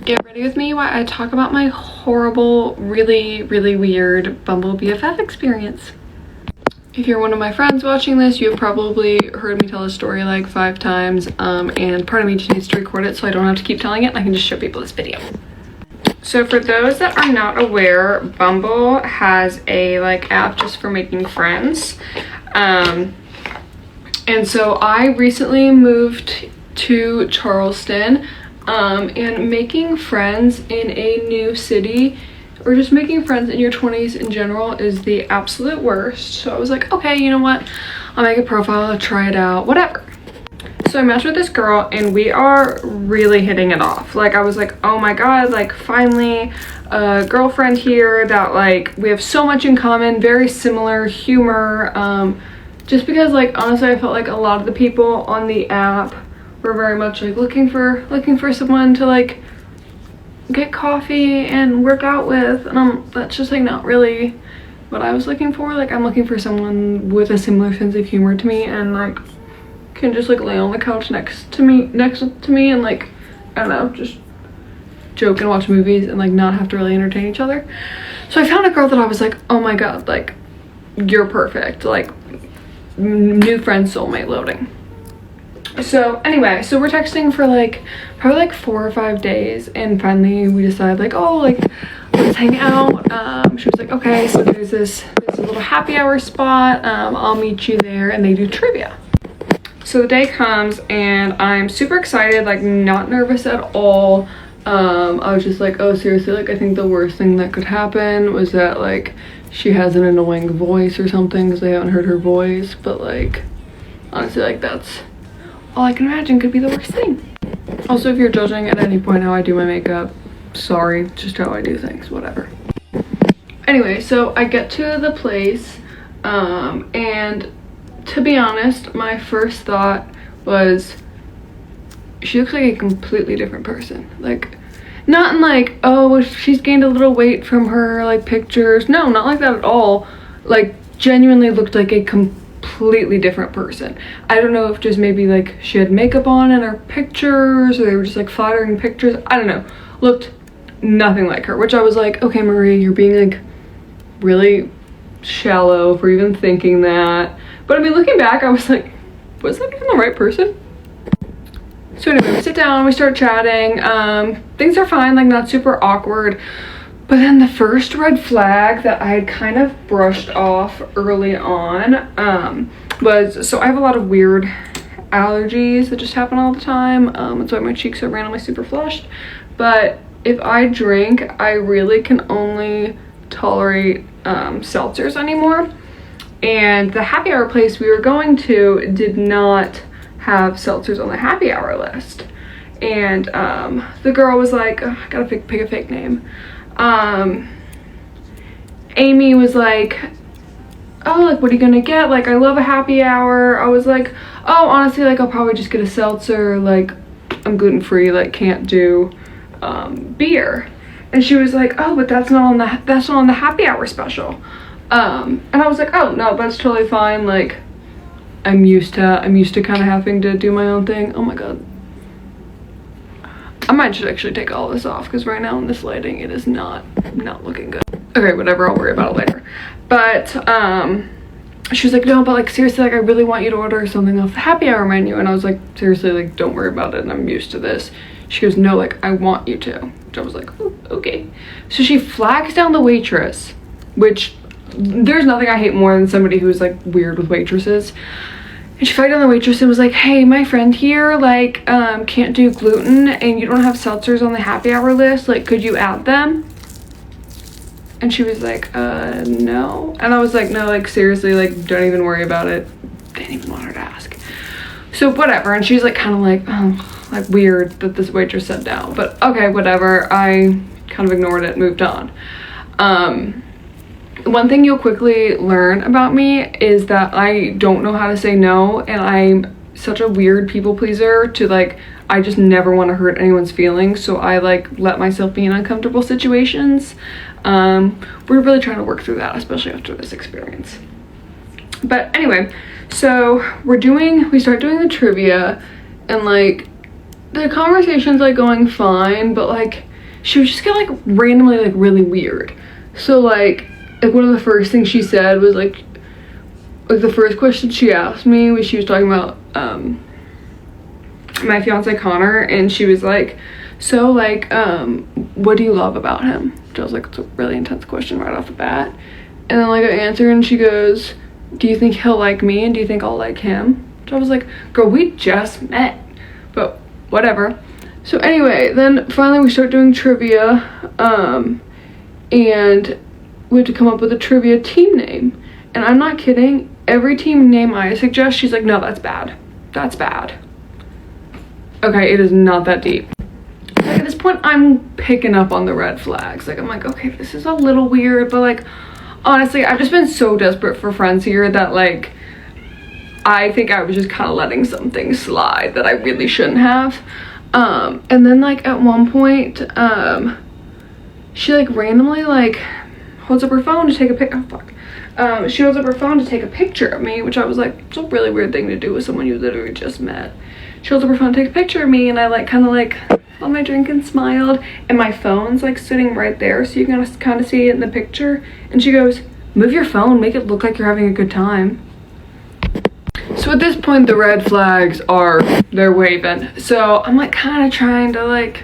Get ready with me while I talk about my horrible, really weird Bumble BFF experience. If you're one of my friends watching this, you've probably heard me tell the story like 5 times, and part of me just needs to record it so I don't have to keep telling it and I can just show people this video. So for those that are not aware, Bumble has a app just for making friends. And so I recently moved to Charleston, and making friends in a new city, or just making friends in your 20s in general, is the absolute worst. So I was like, okay, you know what, I'll make a profile, I'll try it out, whatever. So I matched with this girl and we are really hitting it off. Like, I was like, oh my god, like finally a girlfriend here that we have so much in common, very similar humor, just because honestly I felt like a lot of the people on the app were very much looking for someone to get coffee and work out with, and that's just not really what I was looking for. I'm looking for someone with a similar sense of humor to me and can just lay on the couch next to me and I don't know, just joke and watch movies and not have to really entertain each other. So I found a girl that I was like, oh my god, you're perfect, new friend soulmate loading. So anyway, so we're texting for probably 4 or 5 days, and finally we decide let's hang out. She was like, okay, so there's a little happy hour spot, I'll meet you there, and they do trivia. So the day comes and I'm super excited, not nervous at all. I was just oh seriously, I think the worst thing that could happen was that she has an annoying voice or something because I haven't heard her voice, but honestly that's all I can imagine could be the worst thing. Also, if you're judging at any point how I do my makeup, sorry, just how I do things, whatever. Anyway, so I get to the place, and to be honest, my first thought was, she looks like a completely different person. Not in oh, she's gained a little weight from her pictures. No, not like that at all. Genuinely looked like a completely different person. I don't know if just maybe she had makeup on in her pictures, or they were just flattering pictures. I don't know. Looked nothing like her, which I was like, okay, Marie, you're being really shallow for even thinking that. But I mean, looking back, I was like, was that even the right person? So anyway, we sit down, we start chatting, things are fine, not super awkward. But then the first red flag that I had kind of brushed off early on was, so I have a lot of weird allergies that just happen all the time. That's why my cheeks are randomly super flushed. But if I drink, I really can only tolerate seltzers anymore. And the happy hour place we were going to did not have seltzers on the happy hour list. And the girl was like, oh, I gotta pick a fake name. Amy was like, oh, what are you gonna get? I love a happy hour. I was like, oh, honestly, I'll probably just get a seltzer. I'm gluten-free, can't do beer. And she was like, oh, but that's not on the happy hour special. And I was like, oh no, that's totally fine. I'm used to kind of having to do my own thing. Oh my god, I might just actually take all this off because right now in this lighting it is not looking good. Okay, whatever, I'll worry about it later. But she was like, no, but seriously, I really want you to order something off the happy hour menu. And I was like, seriously, don't worry about it, and I'm used to this. She goes, no, I want you to. Which I was like, oh, okay. So she flags down the waitress, which there's nothing I hate more than somebody who's weird with waitresses. And she flagged down the waitress and was like, hey, my friend here can't do gluten, and you don't have seltzers on the happy hour list, could you add them? And she was like, no. And I was like, no, seriously, don't even worry about it. Didn't even want her to ask. So whatever. And she's kind of oh, weird that this waitress said no, but okay, whatever. I kind of ignored it, moved on. One thing you'll quickly learn about me is that I don't know how to say no, and I'm such a weird people pleaser to I just never want to hurt anyone's feelings, so I let myself be in uncomfortable situations. We're really trying to work through that, especially after this experience. But anyway, so we start doing the trivia, and the conversation's going fine, but she would just get like randomly like really weird. So like one of the first things she said was like the first question she asked me was, she was talking about my fiance Connor, and she was like, so like what do you love about him? Which I was like, it's a really intense question right off the bat. And then like I answered, and she goes, do you think he'll like me, and do you think I'll like him? Which I was like, girl, we just met, but whatever. So anyway, then finally we start doing trivia, and we have to come up with a trivia team name. And I'm not kidding, every team name I suggest, she's like, no, that's bad. That's bad. Okay, it is not that deep. Like at this point, I'm picking up on the red flags. Like I'm like, okay, this is a little weird, but like, honestly, I've just been so desperate for friends here that like, I think I was just kind of letting some things slide that I really shouldn't have. And then like at one point, she like randomly like holds up her phone to take a pic. Oh fuck. She holds up her phone to take a picture of me, which I was like, it's a really weird thing to do with someone you literally just met. She holds up her phone to take a picture of me, and I like kind of like on my drink and smiled, and my phone's like sitting right there, so you can kind of see it in the picture. And she goes, move your phone, make it look like you're having a good time. So at this point, the red flags they're waving. So I'm like kind of trying to like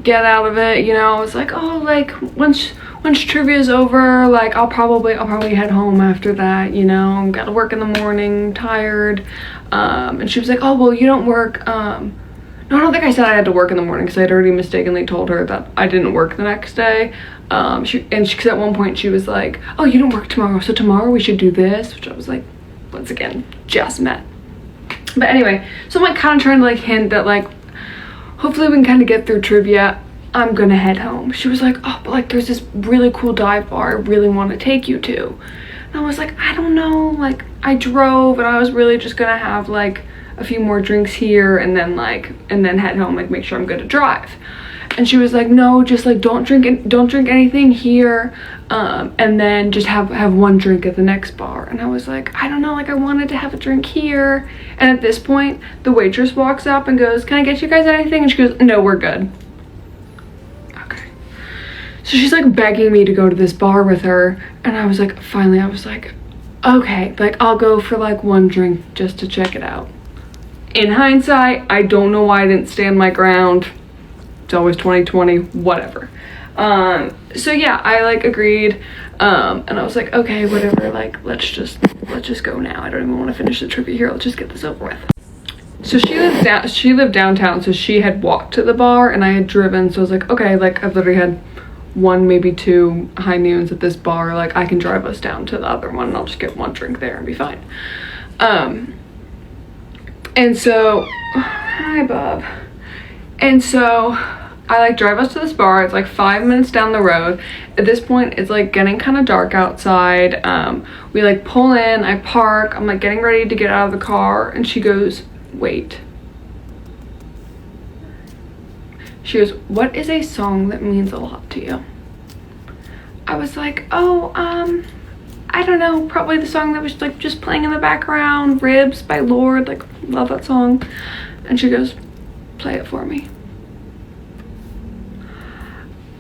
get out of it, you know. I was like, oh, like once trivia's over, like I'll probably head home after that, you know. Gotta work in the morning, tired. And she was like, oh well, you don't work. No, I don't think I said I had to work in the morning, because I'd already mistakenly told her that I didn't work the next day. Because at one point she was like, oh, you don't work tomorrow, so tomorrow we should do this, which I was like, once again, just met. But anyway, so I'm like kind of trying to like hint that like hopefully we can kind of get through trivia. I'm gonna head home. She was like, oh, but like there's this really cool dive bar I really want to take you to. And I was like, I don't know, like I drove and I was really just gonna have like a few more drinks here and then head home, like make sure I'm good to drive. And she was like, no, just like don't drink anything here, and then just have one drink at the next bar. And I was like, I don't know, like I wanted to have a drink here. And at this point, the waitress walks up and goes, can I get you guys anything? And she goes, no, we're good. Okay. So she's like begging me to go to this bar with her, and I was like, finally, I was like, okay, like I'll go for like one drink just to check it out. In hindsight, I don't know why I didn't stand my ground. It's always 2020, whatever. So yeah, I like agreed, and I was like, okay, whatever, like let's just go now. I don't even want to finish the trivia here. Let's just get this over with. So she lived downtown, so she had walked to the bar and I had driven. So I was like, okay, like I've literally had one, maybe two high noons at this bar. Like I can drive us down to the other one and I'll just get one drink there and be fine. And so, hi Bob. And so I like drive us to this bar. It's like 5 minutes down the road. At this point, it's like getting kind of dark outside. We like pull in, I park, I'm like getting ready to get out of the car, and she goes, wait. She goes, what is a song that means a lot to you? I was like, oh, I don't know, probably the song that was like just playing in the background, Ribs by Lorde, like love that song. And she goes, play it for me.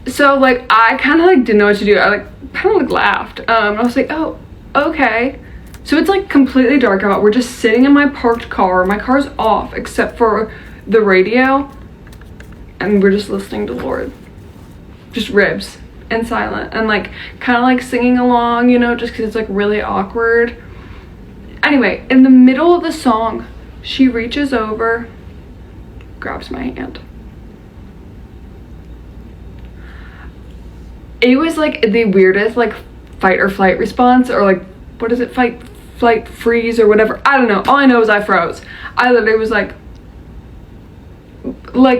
So like I kind of like didn't know what to do. I like kind of like laughed. I was like, oh, okay. So it's like completely dark out. We're just sitting in my parked car. My car's off except for the radio, and we're just listening to Lorde, just Ribs and silent, and like kind of like singing along, you know, just because it's like really awkward. Anyway, in the middle of the song, she reaches over, grabs my hand. It was like the weirdest like fight or flight response, or like what is it, fight, flight, freeze or whatever. I don't know. All I know is I froze. I literally was like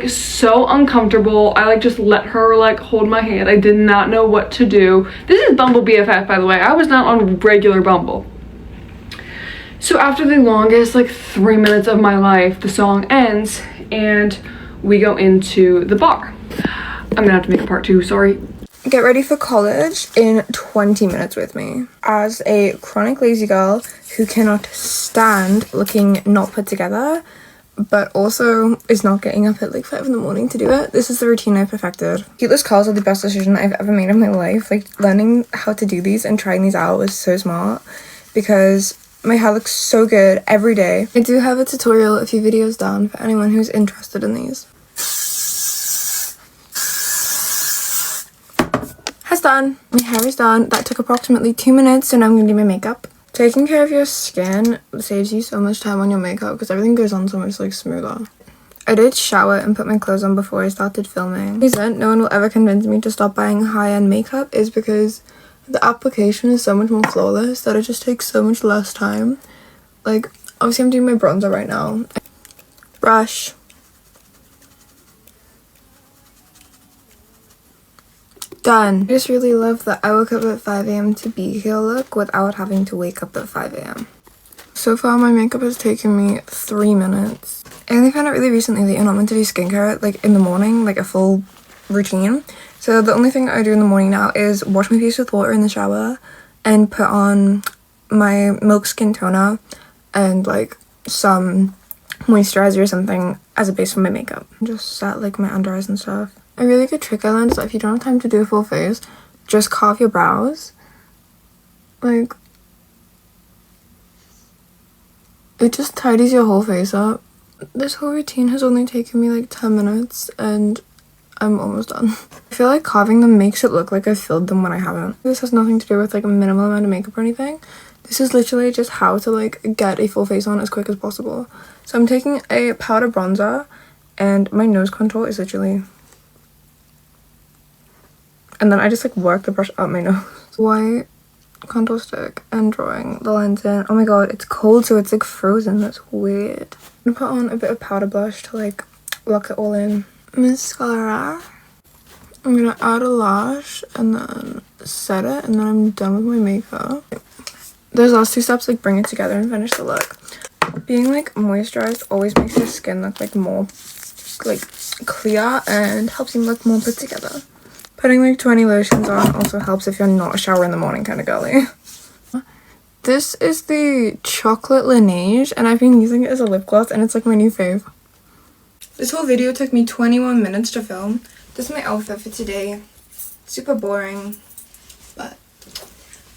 so uncomfortable. I like just let her like hold my hand. I did not know what to do. This is Bumble BFF, by the way. I was not on regular Bumble. So after the longest like 3 minutes of my life, the song ends and we go into the bar. I'm gonna have to make a part 2, sorry. Get ready for college in 20 minutes with me. As a chronic lazy girl who cannot stand looking not put together, but also is not getting up at like 5 in the morning to do it. This is the routine I perfected. Heatless curls are the best decision I've ever made in my life. Like, learning how to do these and trying these out was so smart because my hair looks so good every day. I do have a tutorial a few videos down for anyone who's interested in these. Hair's done. My hair is done. That took approximately 2 minutes, so now I'm gonna do my makeup. Taking care of your skin saves you so much time on your makeup because everything goes on so much like smoother. I did shower and put my clothes on before I started filming. The reason no one will ever convince me to stop buying high-end makeup is because the application is so much more flawless that it just takes so much less time. Like, obviously I'm doing my bronzer right now. Brush. Done. I just really love that I woke up at 5 a.m. to be here look without having to wake up at 5 a.m. So far my makeup has taken me 3 minutes. I only found out really recently that you're not meant to do skincare like in the morning, like a full routine. So the only thing I do in the morning now is wash my face with water in the shower and put on my Milk Skin toner and like some moisturizer or something as a base for my makeup. Just set like my under eyes and stuff. A really good trick I learned is that if you don't have time to do a full face, just carve your brows. Like, it just tidies your whole face up. This whole routine has only taken me like 10 minutes and I'm almost done. I feel like carving them makes it look like I filled them when I haven't. This has nothing to do with like a minimal amount of makeup or anything. This is literally just how to like get a full face on as quick as possible. So I'm taking a powder bronzer and my nose contour is literally... And then I just like work the brush up my nose. White contour stick and drawing the lens in. Oh my god, it's cold so it's like frozen. That's weird. I'm gonna put on a bit of powder blush to like lock it all in. Mascara. I'm gonna add a lash and then set it and then I'm done with my makeup. Those last two steps like bring it together and finish the look. Being like moisturized always makes your skin look like more like clear and helps you look more put together. Putting like 20 lotions on also helps if you're not a shower in the morning kind of girly. This is the Chocolate Laneige and I've been using it as a lip gloss and it's like my new fave. This whole video took me 21 minutes to film. This is my outfit for today. Super boring, but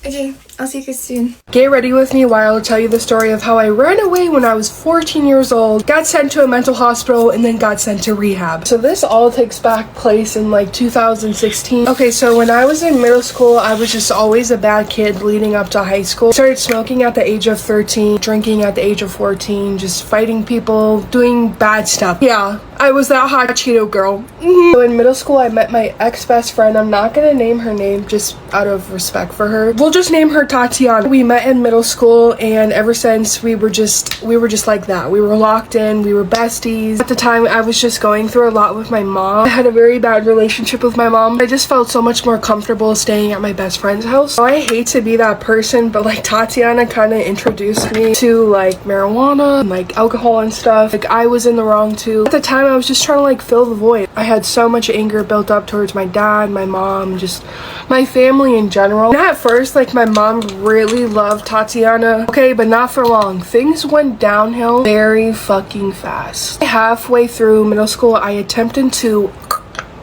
okay, I'll see you guys soon. Get ready with me while I'll tell you the story of how I ran away when I was 14 years old, got sent to a mental hospital, and then got sent to rehab. So this all takes back place in like 2016. Okay, so when I was in middle school, I was just always a bad kid leading up to high school. Started smoking at the age of 13, drinking at the age of 14, just fighting people, doing bad stuff. Yeah, I was that hot Cheeto girl. So in middle school, I met my ex-best friend. I'm not gonna name her name just out of respect for her. We'll just name her Tatiana. We met in middle school and ever since we were just like that. We were locked in, we were besties. At the time I was just going through a lot with my mom. I had a very bad relationship with my mom. I just felt so much more comfortable staying at my best friend's house. So I hate to be that person, but like Tatiana kind of introduced me to like marijuana and like alcohol and stuff. Like I was in the wrong too. At the time I was just trying to like fill the void. I had so much anger built up towards my dad, my mom, just my family in general. And at first like my mom really loved Tatiana, okay, but not for long. Things went downhill very fucking fast. Halfway through middle school, I attempted to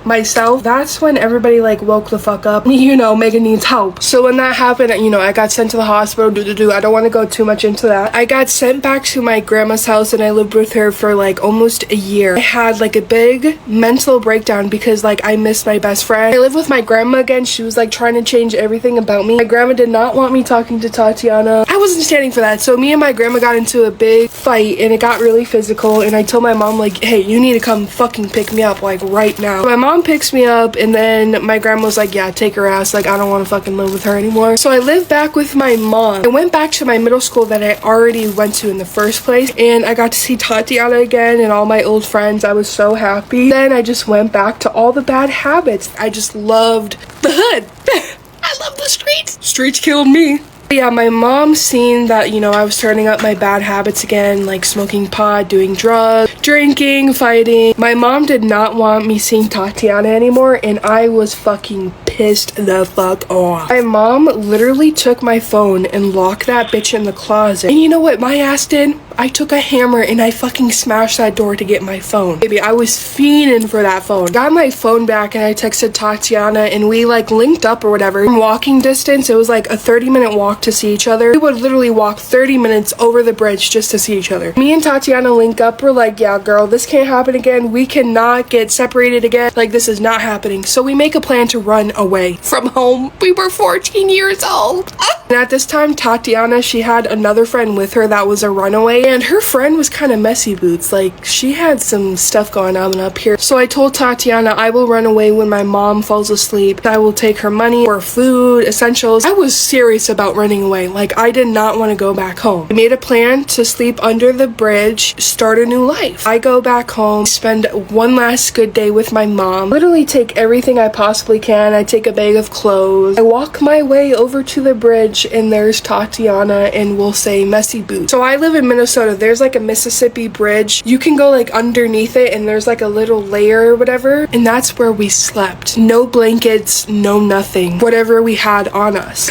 myself. That's when everybody like woke the fuck up. You know, Megan needs help. So when that happened, you know, I got sent to the hospital. I don't want to go too much into that. I got sent back to my grandma's house and I lived with her for like almost a year. I had like a big mental breakdown because like I missed my best friend. I lived with my grandma again. She was like trying to change everything about me. My grandma did not want me talking to Tatiana. I wasn't standing for that. So me and my grandma got into a big fight and it got really physical and I told my mom like, hey, you need to come fucking pick me up like right now. So my mom picks me up and then my grandma was like, yeah, take her ass, like I don't want to fucking live with her anymore. So I lived back with my mom. I went back to my middle school that I already went to in the first place and I got to see Tatiana again and all my old friends. I was so happy. Then I just went back to all the bad habits. I just loved the hood. I love the streets. Streets killed me. Yeah, my mom seen that, you know, I was turning up my bad habits again, like smoking pot, doing drugs, drinking, fighting. My mom did not want me seeing Tatiana anymore, and I was fucking pissed the fuck off. My mom literally took my phone and locked that bitch in the closet. And you know what my ass did? I took a hammer and I fucking smashed that door to get my phone. Baby, I was fiending for that phone. Got my phone back and I texted Tatiana and we like linked up or whatever. In walking distance, it was like a 30-minute walk to see each other. We would literally walk 30 minutes over the bridge just to see each other. Me and Tatiana link up. We're like, yeah, girl, this can't happen again. We cannot get separated again. Like, this is not happening. So we make a plan to run away from home. We were 14 years old. And at this time, Tatiana, she had another friend with her that was a runaway, and her friend was kind of messy boots. Like, she had some stuff going on up here. So I told Tatiana, I will run away when my mom falls asleep. I will take her money or food, essentials. I was serious about running away. Like, I did not want to go back home. I made a plan to sleep under the bridge, start a new life. I go back home, spend one last good day with my mom, literally take everything I possibly can. I take a bag of clothes. I walk my way over to the bridge, and there's Tatiana and we'll say messy boots. So I live in Minnesota. There's like a Mississippi bridge. You can go like underneath it and there's like a little layer or whatever, and that's where we slept. No blankets, no nothing. Whatever we had on us.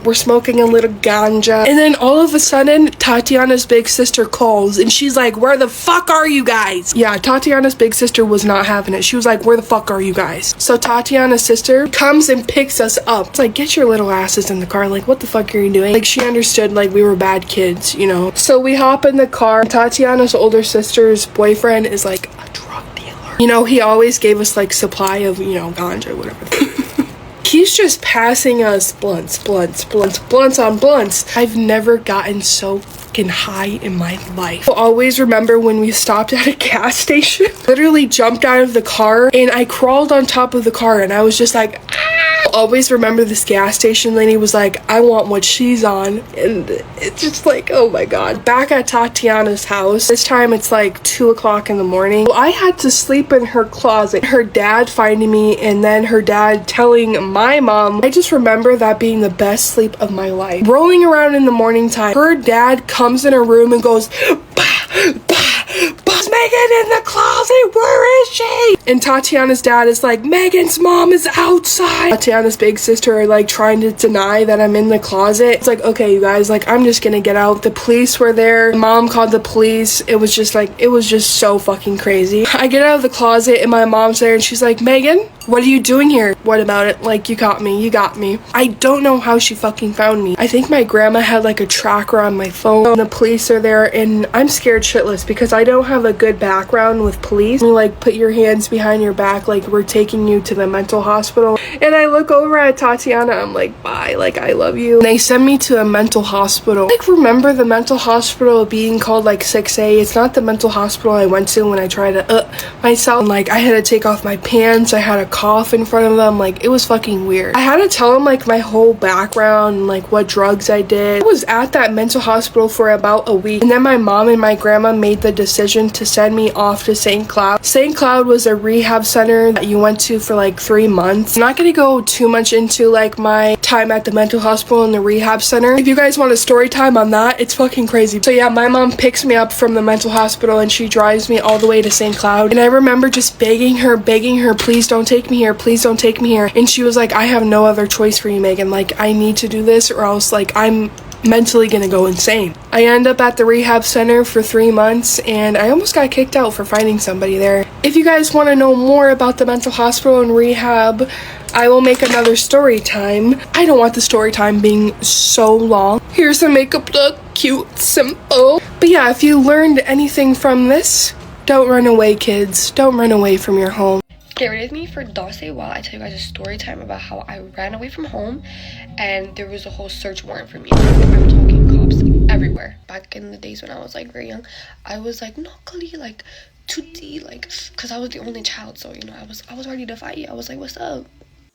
We're smoking a little ganja, and then all of a sudden Tatiana's big sister calls and she's like, where the fuck are you guys? Yeah, Tatiana's big sister was not having it. She was like, where the fuck are you guys? So Tatiana's sister comes and picks us up. It's like, get your little asses in the car. Like, what the fuck are you doing? Like, she understood like we were bad kids, you know. So we hop in the car. Tatiana's older sister's boyfriend is like a drug dealer. You know, he always gave us like supply of, you know, ganja, whatever. He's just passing us blunts on blunts. I've never gotten so fucking high in my life. I'll always remember when we stopped at a gas station. Literally jumped out of the car and I crawled on top of the car and I was just like, ah! I'll always remember this gas station lady was like, I want what she's on. And it's just like, oh my god. Back at Tatiana's house, this time it's like 2 o'clock in the morning. I had to sleep in her closet. Her dad finding me and then her dad telling my mom. I just remember that being the best sleep of my life. Rolling around in the morning time, her dad comes in her room and goes, bah, bah, bah, Megan in the closet, where is she? And Tatiana's dad is like, Megan's mom is outside. Tatiana's big sister are like trying to deny that I'm in the closet. It's like, okay, you guys, like, I'm just gonna get out. The police were there. Mom called the police. It was just so fucking crazy. I get out of the closet and my mom's there and she's like, Megan, what are you doing here? What about it? Like, you got me. I don't know how she fucking found me. I think my grandma had like a tracker on my phone. The police are there and I'm scared shitless because I don't have a good background with police. You like put your hands behind your back like we're taking you to the mental hospital. And I look over at Tatiana. I'm like, bye. Like, I love you. And they send me to a mental hospital. Like, remember the mental hospital being called like 6A? It's not the mental hospital I went to when I tried to myself. And, like, I had to take off my pants. I had a cough in front of them. Like, it was fucking weird. I had to tell them like my whole background and like what drugs I did. I was at that mental hospital for about a week, and then my mom and my grandma made the decision to send me off to St. Cloud. St. Cloud was a rehab center that you went to for like 3 months. I'm not gonna go too much into like my time at the mental hospital and the rehab center. If you guys want a story time on that, it's fucking crazy. So yeah, my mom picks me up from the mental hospital and she drives me all the way to St. Cloud, and I remember just begging her, please don't take me here, please don't take me here. And she was like, I have no other choice for you, Megan. Like, I need to do this or else like I'm mentally gonna go insane. I end up at the rehab center for 3 months and I almost got kicked out for finding somebody there. If you guys want to know more about the mental hospital and rehab, I will make another story time. I don't want the story time being so long. Here's the makeup look, cute, simple. But yeah, if you learned anything from this, don't run away, kids. Don't run away from your home. Get ready with me for Don't Say While I tell you guys a story time about how I ran away from home and there was a whole search warrant for me. I'm talking cops everywhere. Back in the days when I was like very young, I was like knuckly, like tutti, like, because I was the only child, so you know, I was ready to fight. I was like, what's up?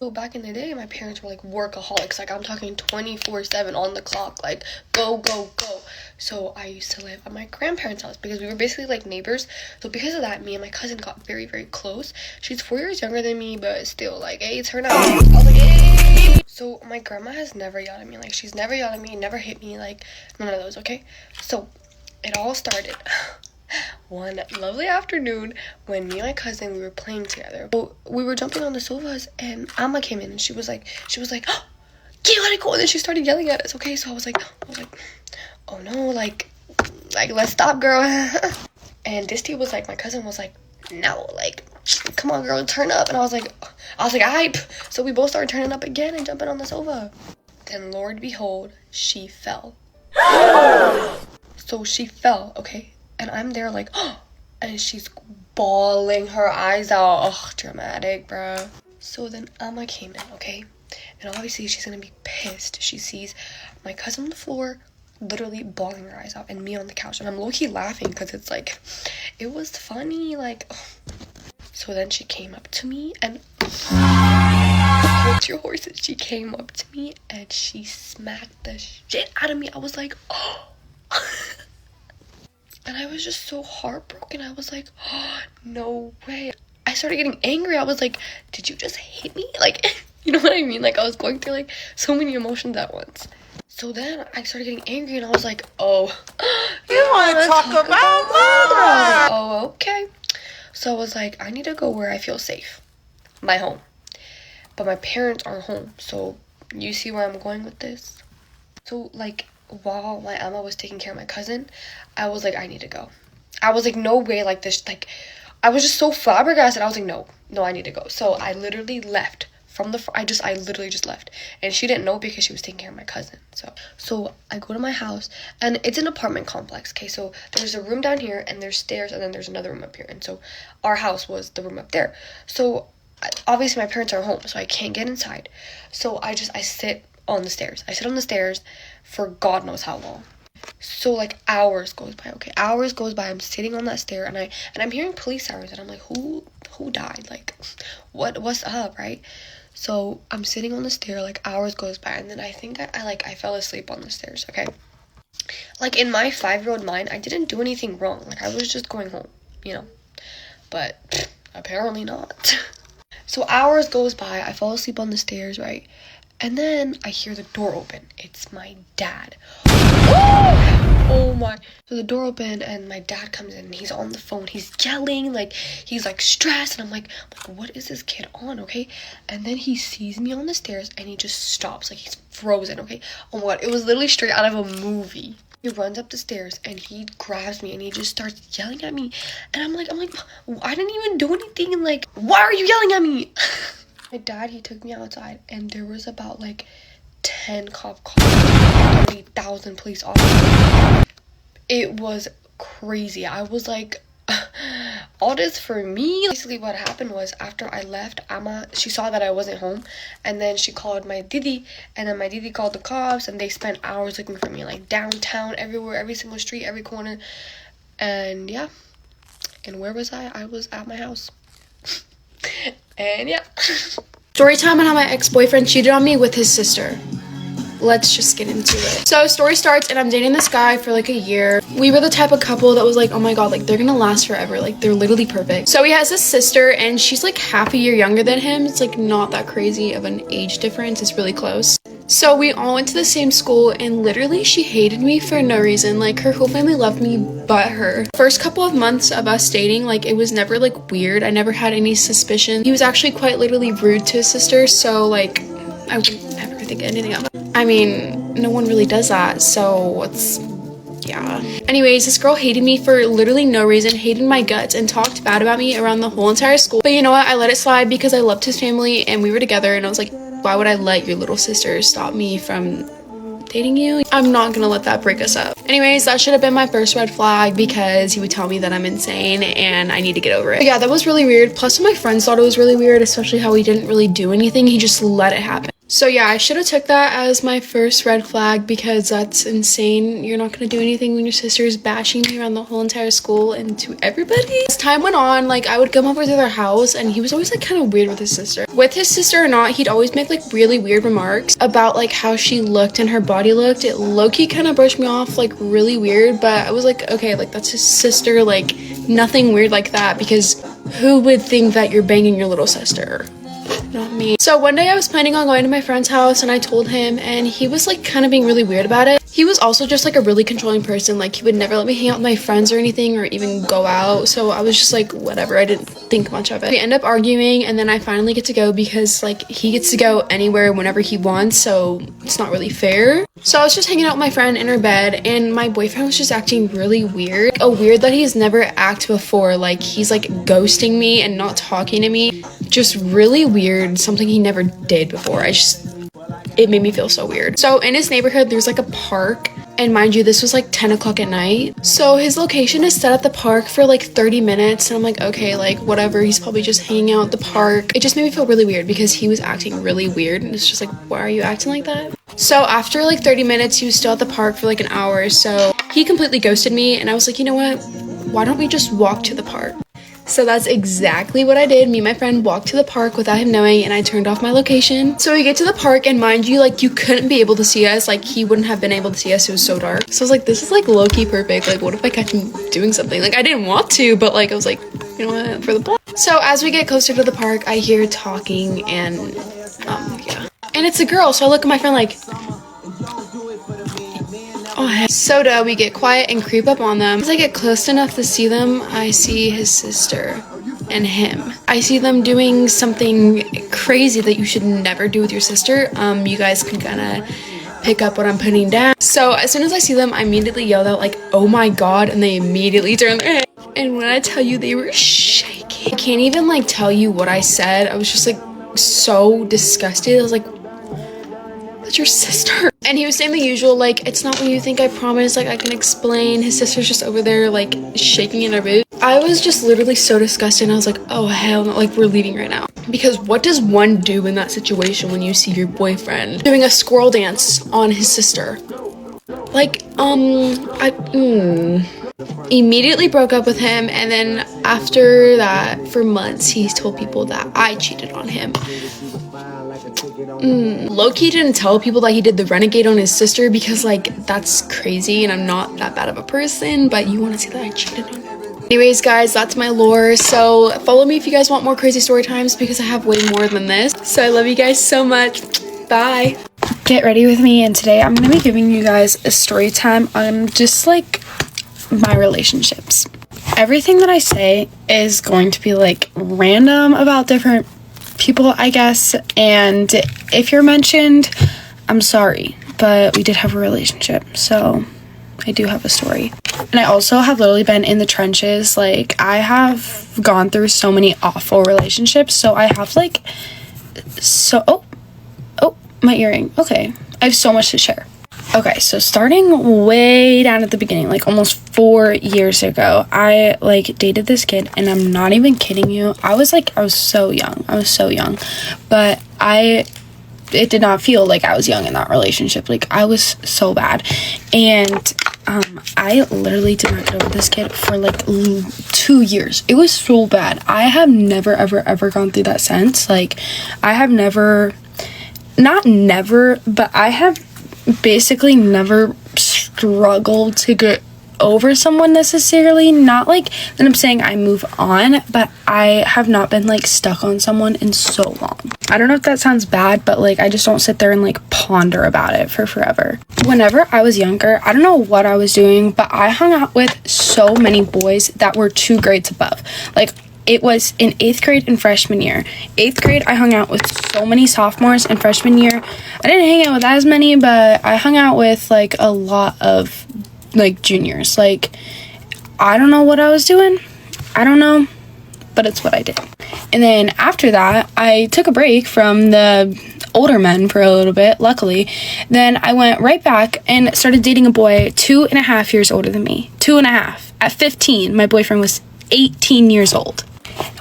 So back in the day, my parents were like workaholics. Like, I'm talking 24/7 on the clock, like go, go, go. So I used to live at my grandparents' house because we were basically like neighbors. So because of that, me and my cousin got very, very close. She's 4 years younger than me, but still, like, hey, turn out. I was like, hey. So my grandma has never yelled at me. Like, she's never yelled at me, never hit me, like none of those, okay? So it all started one lovely afternoon when me and my cousin, we were playing together. So we were jumping on the sofas and Amma came in and she was like, oh, get let it go. And then she started yelling at us, okay? So I was like, oh no, like, like, let's stop, girl. And this dude was like, my cousin was like, no, like, come on, girl, turn up. And I was like, hype. So we both started turning up again and jumping on the sofa. Then, Lord behold, she fell. So she fell, okay? And I'm there like, and she's bawling her eyes out. Ugh, dramatic, bro. So then Emma came in, okay? And obviously she's gonna be pissed. She sees my cousin on the floor, literally bawling her eyes out, and me on the couch. And I'm low-key laughing because it's like, it was funny, like, ugh. So then she came up to me and hold your horses. She came up to me and she smacked the shit out of me. I was like, oh. And I was just so heartbroken. I was like, oh, no way. I started getting angry. I was like, did you just hit me? Like, you know what I mean? Like, I was going through like so many emotions at once. So then I started getting angry and I was like, oh, you want to talk about mother? Oh, okay. So I was like, I need to go where I feel safe. My home. But my parents aren't home. So you see where I'm going with this? So like, while my Emma was taking care of my cousin, I was like, I need to go. I was like, no way, like this, like, I was just so flabbergasted. I was like, no, I need to go. So I literally left from the, I literally just left. And she didn't know because she was taking care of my cousin. So I go to my house, and it's an apartment complex, okay? So there's a room down here, and there's stairs, and then there's another room up here. And so our house was the room up there. So obviously my parents are home, so I can't get inside. So I sit on the stairs. I sit on the stairs for God knows how long. So like hours goes by, okay? Hours goes by. I'm sitting on that stair, and I'm hearing police sirens, and I'm like, who died? Like, what's up, right? So I'm sitting on the stair, like hours goes by, and then I think I fell asleep on the stairs, okay? Like in my 5-year-old mind, I didn't do anything wrong. Like I was just going home, you know? But apparently not. So hours goes by, I fall asleep on the stairs, right? And then I hear the door open. It's my dad. Oh my. So the door opened and my dad comes in and he's on the phone. He's yelling, like he's like stressed, and I'm like, what is this kid on, okay? And then he sees me on the stairs and he just stops, like he's frozen, okay? Oh my God, it was literally straight out of a movie. He runs up the stairs and he grabs me and he just starts yelling at me. And I'm like, I didn't even do anything, and like, why are you yelling at me? My dad, he took me outside, and there was about like 10 cop cars, 30,000 police officers. It was crazy. I was like, all this for me? Basically what happened was, after I left, Amma, she saw that I wasn't home, and then she called my didi, and then my didi called the cops, and they spent hours looking for me, like downtown, everywhere, every single street, every corner. And yeah. And where was I? I was at my house. And yeah. Story time on how my ex-boyfriend cheated on me with his sister. Let's just get into it. So story starts, and I'm dating this guy for like a year. We were the type of couple that was like, oh my God, like they're gonna last forever. Like they're literally perfect. So he has a sister, and she's like half a year younger than him. It's like not that crazy of an age difference. It's really close. So we all went to the same school, and literally she hated me for no reason. Like her whole family loved me but her. First couple of months of us dating, like it was never like weird. I never had any suspicion. He was actually quite literally rude to his sister, so like I wouldn't ever think anything of it. I mean, no one really does that, so yeah. Anyways, this girl hated me for literally no reason, hated my guts, and talked bad about me around the whole entire school. But you know what? I let it slide because I loved his family and we were together, and I was like, why would I let your little sister stop me from dating you? I'm not gonna let that break us up. Anyways, that should have been my first red flag, because he would tell me that I'm insane and I need to get over it. But yeah, that was really weird. Plus my friends thought it was really weird, especially how he didn't really do anything. He just let it happen. So yeah, I should have took that as my first red flag, because that's insane. You're not gonna do anything when your sister is bashing me around the whole entire school and to everybody. As time went on, like I would come over to their house, and he was always like kind of weird with his sister. With his sister or not, he'd always make like really weird remarks about like how she looked and her body looked. It low-key kind of brushed me off like really weird, but I was like, okay, like that's his sister, like nothing weird like that, because who would think that you're banging your little sister? Not me. So one day I was planning on going to my friend's house, and I told him, and he was like kind of being really weird about it. He was also just like a really controlling person. Like he would never let me hang out with my friends or anything, or even go out. So I was just like, whatever, I didn't think much of it. We end up arguing, and then I finally get to go because like he gets to go anywhere whenever he wants, so it's not really fair. So I was just hanging out with my friend in her bed, and my boyfriend was just acting really weird. A weird that he's never acted before. Like he's like ghosting me and not talking to me. Just really weird, something he never did before. It made me feel so weird. So in his neighborhood, there's like a park. And mind you, this was like 10 o'clock at night. So his location is set at the park for like 30 minutes. And I'm like, okay, like whatever. He's probably just hanging out at the park. It just made me feel really weird because he was acting really weird. And it's just like, why are you acting like that? So after like 30 minutes, he was still at the park for like an hour. So he completely ghosted me. And I was like, you know what? Why don't we just walk to the park? So that's exactly what I did. Me and my friend walked to the park without him knowing, and I turned off my location. So we get to the park, and mind you, like you couldn't be able to see us. Like he wouldn't have been able to see us. It was so dark. So I was like, this is like low-key perfect. Like what if I catch him doing something? Like I didn't want to, but like I was like, you know what, for the plot. So as we get closer to the park, I hear talking, and yeah. And it's a girl. So I look at my friend like, oh, heck. Soda, we get quiet and creep up on them. As I get close enough to see them, I see his sister and him. I see them doing something crazy that you should never do with your sister. You guys can kind of pick up what I'm putting down. So as soon as I see them, I immediately yelled out like, oh my god, and they immediately turn their head. And when I tell you, they were shaking. I can't even like tell you what I said. I was just like so disgusted. I was like, that's your sister. And he was saying the usual, like, it's not what you think, I promise, like I can explain. His sister's just over there like shaking in her boot. I was just literally so disgusted, and I was like, oh hell no, like we're leaving right now. Because what does one do in that situation when you see your boyfriend doing a squirrel dance on his sister? Like immediately broke up with him. And then after that, for months, he told people that I cheated on him. Low-key didn't tell people that he did the renegade on his sister because like that's crazy, and I'm not that bad of a person, but you want to see that I cheated on him. Anyways guys, that's my lore. So follow me if you guys want more crazy story times because I have way more than this. So I love you guys so much. Bye. Get ready with me, and today I'm going to be giving you guys a story time on just like my relationships. Everything that I say is going to be like random about different people, I guess, and if you're mentioned, I'm sorry, but we did have a relationship, so I do have a story. And I also have literally been in the trenches. Like I have gone through so many awful relationships, so I have like oh my earring. Okay, I have so much to share. Okay, so starting way down at the beginning, like almost 4 years ago, I like dated this kid, and I'm not even kidding you. I was so young. But it did not feel like I was young in that relationship. Like I was so bad. And I literally did not get over this kid for like 2 years. It was so bad. I have never ever gone through that since. Like I have but I have basically never struggled to get over someone necessarily. Not like that I'm saying I move on, but I have not been like stuck on someone in so long. I don't know if that sounds bad, but like I just don't sit there and like ponder about it for forever. Whenever I was younger, I don't know what I was doing, but I hung out with so many boys that were 2 grades above. Like it was in 8th grade and freshman year. 8th grade, I hung out with so many sophomores, and freshman year, I didn't hang out with as many, but I hung out with like a lot of like juniors. Like I don't know what I was doing. I don't know, but it's what I did. And then after that, I took a break from the older men for a little bit, luckily. Then I went right back and started dating a boy 2.5 years older than me. 2.5. At 15, my boyfriend was 18 years old.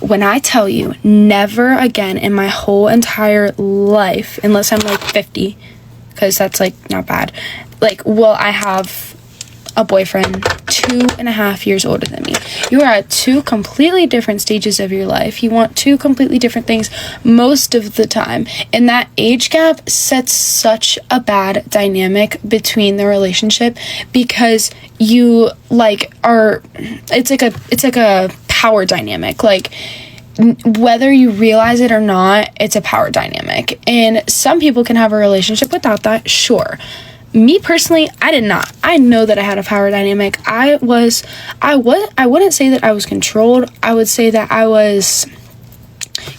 When I tell you, never again in my whole entire life, unless I'm like 50, because that's like not bad, like will I have a boyfriend 2.5 years older than me. You are at 2 completely different stages of your life. You want 2 completely different things most of the time, and that age gap sets such a bad dynamic between the relationship because you like are it's like a power dynamic. Like whether you realize it or not, it's a power dynamic, and some people can have a relationship without that, sure. me personally, I did not. I know that I had a power dynamic. I wouldn't say that I was controlled. I would say that I was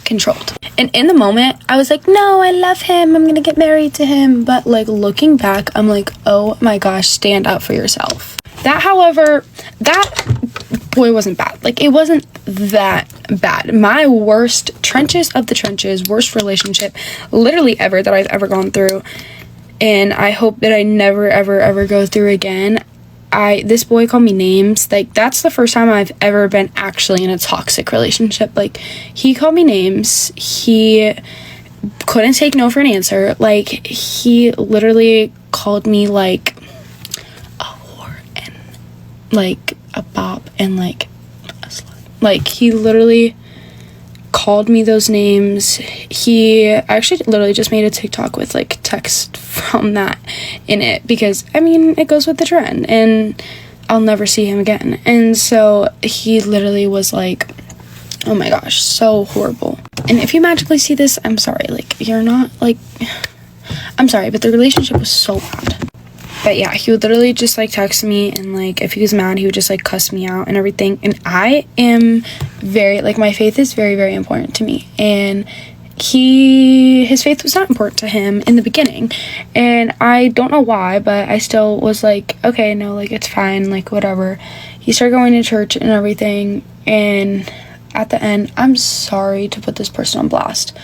controlled. And in the moment, I was like, no, I love him. I'm gonna get married to him. But like looking back, I'm like, oh my gosh, stand up for yourself. That, however, that boy wasn't bad. Like, it wasn't that bad. My worst trenches of the trenches, worst relationship literally ever that I've ever gone through, and I hope that I never ever go through again. This boy called me names. Like, that's the first time I've ever been actually in a toxic relationship. Like, he called me names. He couldn't take no for an answer. Like, he literally called me like a whore and like a bop and like a slut. Like, he literally called me those names. He actually literally just made a TikTok with like text from that in it, because I mean, it goes with the trend and I'll never see him again. And so he literally was like, oh my gosh, so horrible. And if you magically see this, I'm sorry. Like, you're not like, I'm sorry, but the relationship was so bad. But yeah, he would literally just like text me, and like if he was mad, he would just like cuss me out and everything. And I am very, like, my faith is very, very important to me. And his faith was not important to him in the beginning. And I don't know why, but I still was like, okay, no, like, it's fine, like, whatever. He started going to church and everything. And at the end, I'm sorry to put this person on blast,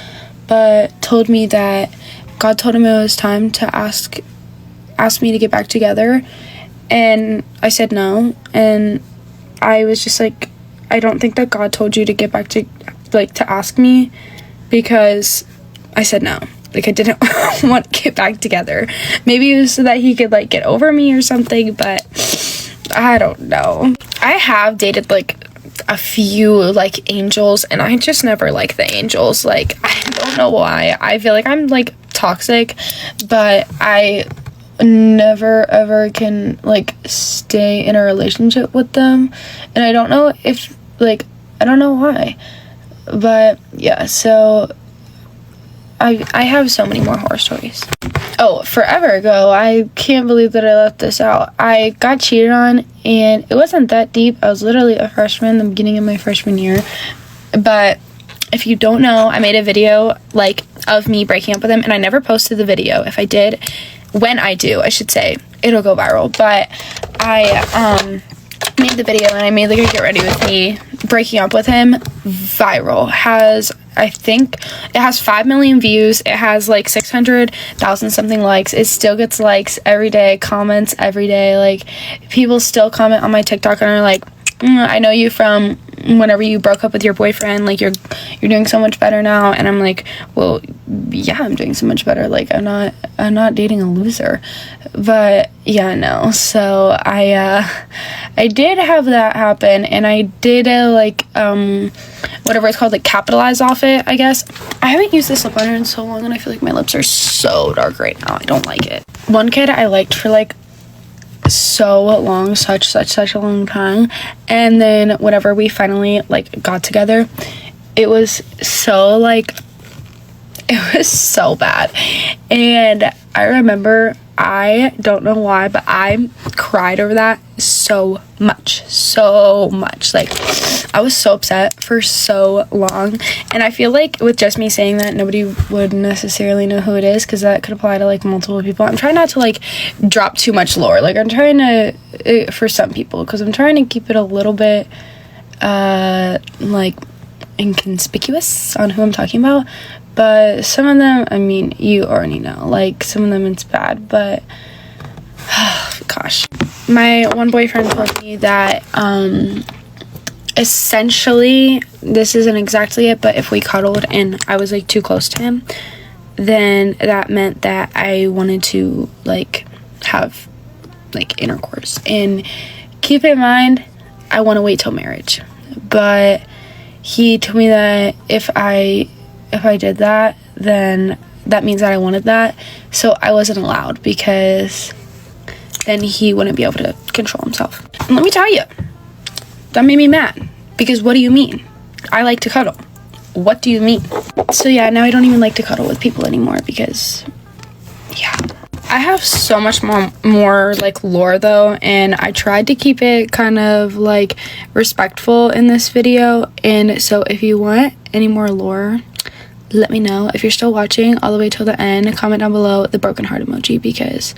but told me that God told him it was time to asked me to get back together, and I said no. And I was just like, I don't think that God told you to get back to, like, to ask me, because I said no. Like, I didn't want to get back together. Maybe it was so that he could like get over me or something, but I don't know. I have dated like a few like angels, and I just never like the angels. Like, I don't know why. I feel like I'm like toxic, but I never ever can like stay in a relationship with them, and I don't know if, like, I don't know why. But yeah, so I have so many more horror stories. Oh, forever ago, I can't believe that I left this out. I got cheated on, and it wasn't that deep. I was literally a freshman, the beginning of my freshman year. But if you don't know, I made a video like of me breaking up with him, and I never posted the video. If I did, when I do, I should say, it'll go viral. But I made the video, and I made like a get ready with me breaking up with him viral. I think it has 5 million views. It has like 600,000 something likes. It still gets likes every day, comments every day. Like, people still comment on my TikTok and are like, I know you from whenever you broke up with your boyfriend, like, you're doing so much better now. And I'm like, well, yeah, I'm doing so much better. Like, I'm not dating a loser. But yeah, no. So I did have that happen, and I did whatever it's called, like, capitalize off it, I guess. I haven't used this lip liner in so long, and I feel like my lips are so dark right now. I don't like it. One kid I liked for like so long, such a long time, and then whenever we finally like got together, it was so bad. And I remember, I don't know why, but I cried over that so much. Like, I was so upset for so long, and I feel like with just me saying that, nobody would necessarily know who it is, because that could apply to like multiple people. I'm trying not to like drop too much lore. Like, I'm trying to for some people, because I'm trying to keep it a little bit like inconspicuous on who I'm talking about. But some of them, I mean, you already know. Like, some of them it's bad, but gosh. My one boyfriend told me that essentially, this isn't exactly it, but if we cuddled and I was like too close to him, then that meant that I wanted to like have like intercourse. And keep in mind, I want to wait till marriage. But he told me that if I did that, then that means that I wanted that. So I wasn't allowed, because then he wouldn't be able to control himself. And let me tell you, that made me mad, because what do you mean? I like to cuddle. What do you mean? So yeah, now I don't even like to cuddle with people anymore, because yeah. I have so much more like lore though, and I tried to keep it kind of like respectful in this video. And so if you want any more lore, let me know. If you're still watching all the way till the end, comment down below the broken heart emoji, because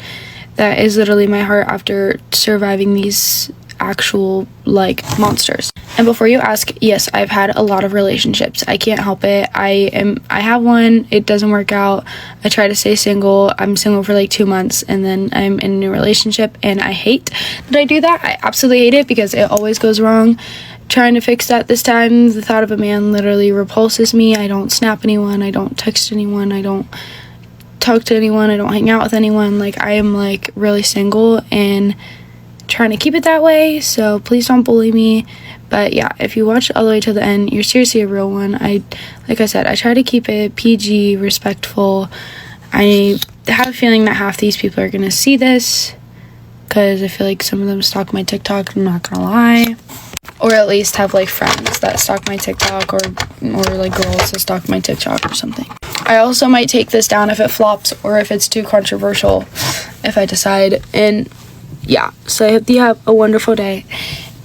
that is literally my heart after surviving these actual like monsters. And before you ask, yes, I've had a lot of relationships. I can't help it. I have one, it doesn't work out. I try to stay single. I'm single for like 2 months, and then I'm in a new relationship, and I hate that I do that. I absolutely hate it because it always goes wrong. Trying to fix that this time, the thought of a man literally repulses me. I don't snap anyone, I don't text anyone, I don't talk to anyone, I don't hang out with anyone. Like, I am like really single and trying to keep it that way, so please don't bully me. But yeah, if you watch all the way to the end, you're seriously a real one. Like I said, I try to keep it PG, respectful. I have a feeling that half these people are gonna see this, because I feel like some of them stalk my TikTok, I'm not gonna lie. Or at least have like friends that stalk my TikTok, or like girls that stalk my TikTok or something. I also might take this down if it flops, or if it's too controversial, if I decide. And yeah, so I hope you have a wonderful day,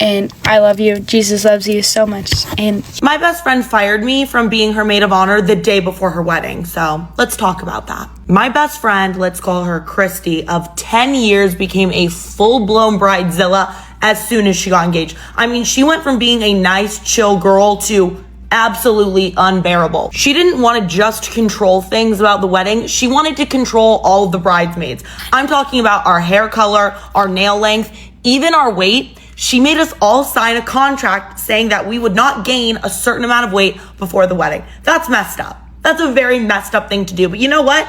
and I love you. Jesus loves you so much. And my best friend fired me from being her maid of honor the day before her wedding, so let's talk about that. My best friend, let's call her Christy, of 10 years, became a full-blown bridezilla as soon as she got engaged. I mean, she went from being a nice, chill girl to absolutely unbearable. She didn't want to just control things about the wedding. She wanted to control all of the bridesmaids. I'm talking about our hair color, our nail length, even our weight. She made us all sign a contract saying that we would not gain a certain amount of weight before the wedding. That's messed up. That's a very messed up thing to do. But you know what?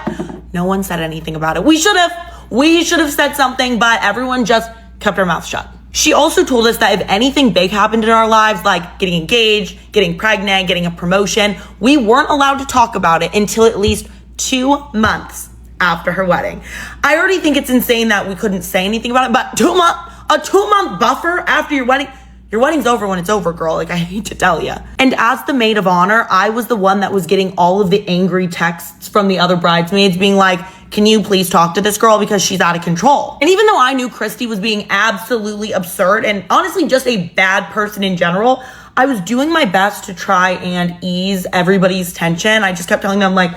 No one said anything about it. We should have said something, but everyone just kept their mouth shut. She also told us that if anything big happened in our lives, like getting engaged, getting pregnant, getting a promotion, we weren't allowed to talk about it until at least 2 months after her wedding. I already think it's insane that we couldn't say anything about it, but a 2-month buffer after your wedding's over when it's over, girl. Like, I hate to tell you. And as the maid of honor, I was the one that was getting all of the angry texts from the other bridesmaids being like, can you please talk to this girl because she's out of control? And even though I knew Christy was being absolutely absurd and honestly just a bad person in general, I was doing my best to try and ease everybody's tension. I just kept telling them, like,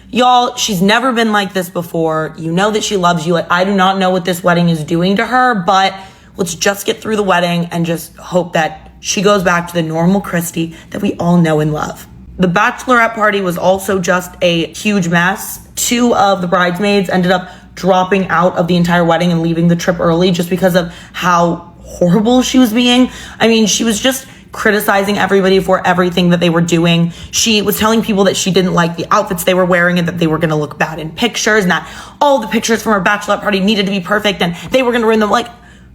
y'all, she's never been like this before. You know that she loves you. Like, I do not know what this wedding is doing to her, but let's just get through the wedding and just hope that she goes back to the normal Christy that we all know and love. The bachelorette party was also just a huge mess. 2 of the bridesmaids ended up dropping out of the entire wedding and leaving the trip early just because of how horrible she was being. I mean, she was just criticizing everybody for everything that they were doing. She was telling people that she didn't like the outfits they were wearing and that they were going to look bad in pictures, and that all the pictures from her bachelorette party needed to be perfect and they were going to ruin them. Like,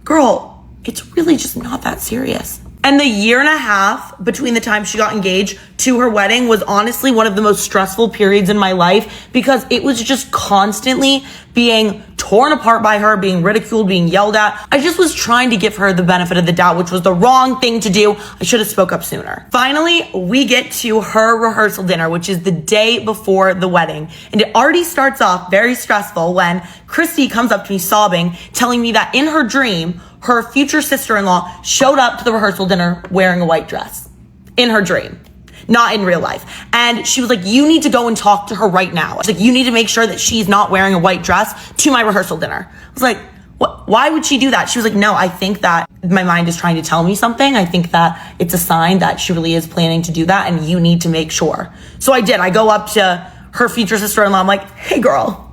girl, it's really just not that serious. And the 1.5 years between the time she got engaged to her wedding was honestly one of the most stressful periods in my life, because it was just constantly being torn apart by her, being ridiculed, being yelled at. I just was trying to give her the benefit of the doubt, which was the wrong thing to do. I should have spoke up sooner. Finally, we get to her rehearsal dinner, which is the day before the wedding. And it already starts off very stressful when Christy comes up to me sobbing, telling me that in her dream, her future sister-in-law showed up to the rehearsal dinner wearing a white dress. In her dream, not in real life. And she was like, you need to go and talk to her right now. She's like, you need to make sure that she's not wearing a white dress to my rehearsal dinner. I was like, what? Why would she do that? She was like, no, I think that my mind is trying to tell me something. I think that it's a sign that she really is planning to do that, and you need to make sure. So I did. I go up to her future sister-in-law. I'm like, hey girl,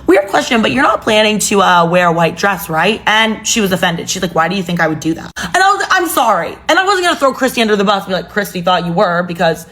weird question, but you're not planning to wear a white dress, right? And she was offended. She's like, why do you think I would do that? And I was like, I'm sorry. And I wasn't going to throw Christy under the bus and be like, Christy thought you were because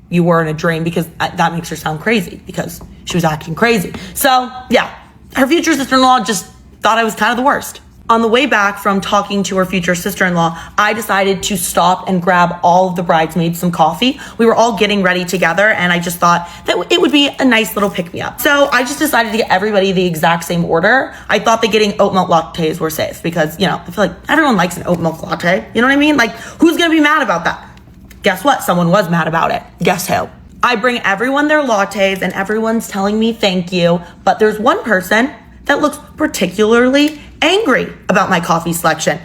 you were in a dream, because that makes her sound crazy because she was acting crazy. So yeah, her future sister-in-law just thought I was kind of the worst. On the way back from talking to her future sister-in-law, I decided to stop and grab all of the bridesmaids some coffee. We were all getting ready together, and I just thought that it would be a nice little pick-me-up. So I just decided to get everybody the exact same order. I thought that getting oat milk lattes were safe because, you know, I feel like everyone likes an oat milk latte. You know what I mean? Like, who's gonna be mad about that? Guess what? Someone was mad about it. Guess who? I bring everyone their lattes, and everyone's telling me thank you, but there's one person that looks particularly angry about my coffee selection.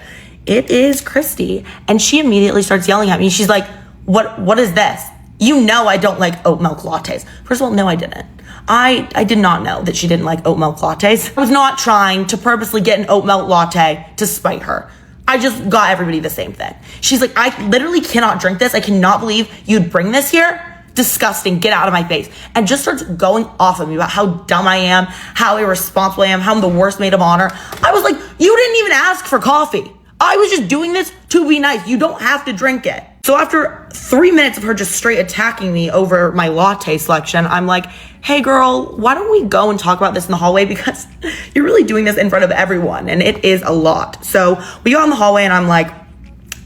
It is Christy. And she immediately starts yelling at me. She's like, what is this? You know I don't like oat milk lattes. First of all, no, I didn't. I did not know that she didn't like oat milk lattes. I was not trying to purposely get an oat milk latte to spite her. I just got everybody the same thing. She's like, I literally cannot drink this. I cannot believe you'd bring this here. Disgusting, get out of my face. And just starts going off of me about how dumb I am, how irresponsible I am, how I'm the worst maid of honor. I was like, you didn't even ask for coffee. I was just doing this to be nice. You don't have to drink it. So after 3 minutes of her just straight attacking me over my latte selection, I'm like, hey girl, why don't we go and talk about this in the hallway? Because you're really doing this in front of everyone and it is a lot. So we go in the hallway and I'm like,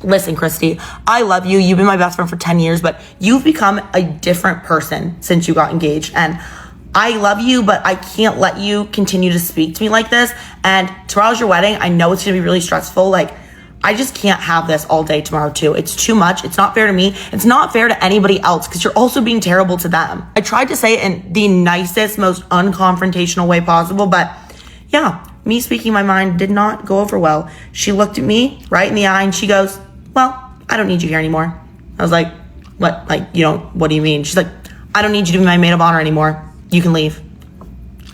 listen, Christy, I love you. You've been my best friend for 10 years, but you've become a different person since you got engaged. And I love you, but I can't let you continue to speak to me like this. And tomorrow's your wedding. I know it's going to be really stressful. Like, I just can't have this all day tomorrow too. It's too much. It's not fair to me. It's not fair to anybody else because you're also being terrible to them. I tried to say it in the nicest, most unconfrontational way possible, but yeah, me speaking my mind did not go over well. She looked at me right in the eye and she goes, well, I don't need you here anymore. I was like, what? Like, you don't, what do you mean? She's like, I don't need you to be my maid of honor anymore. You can leave.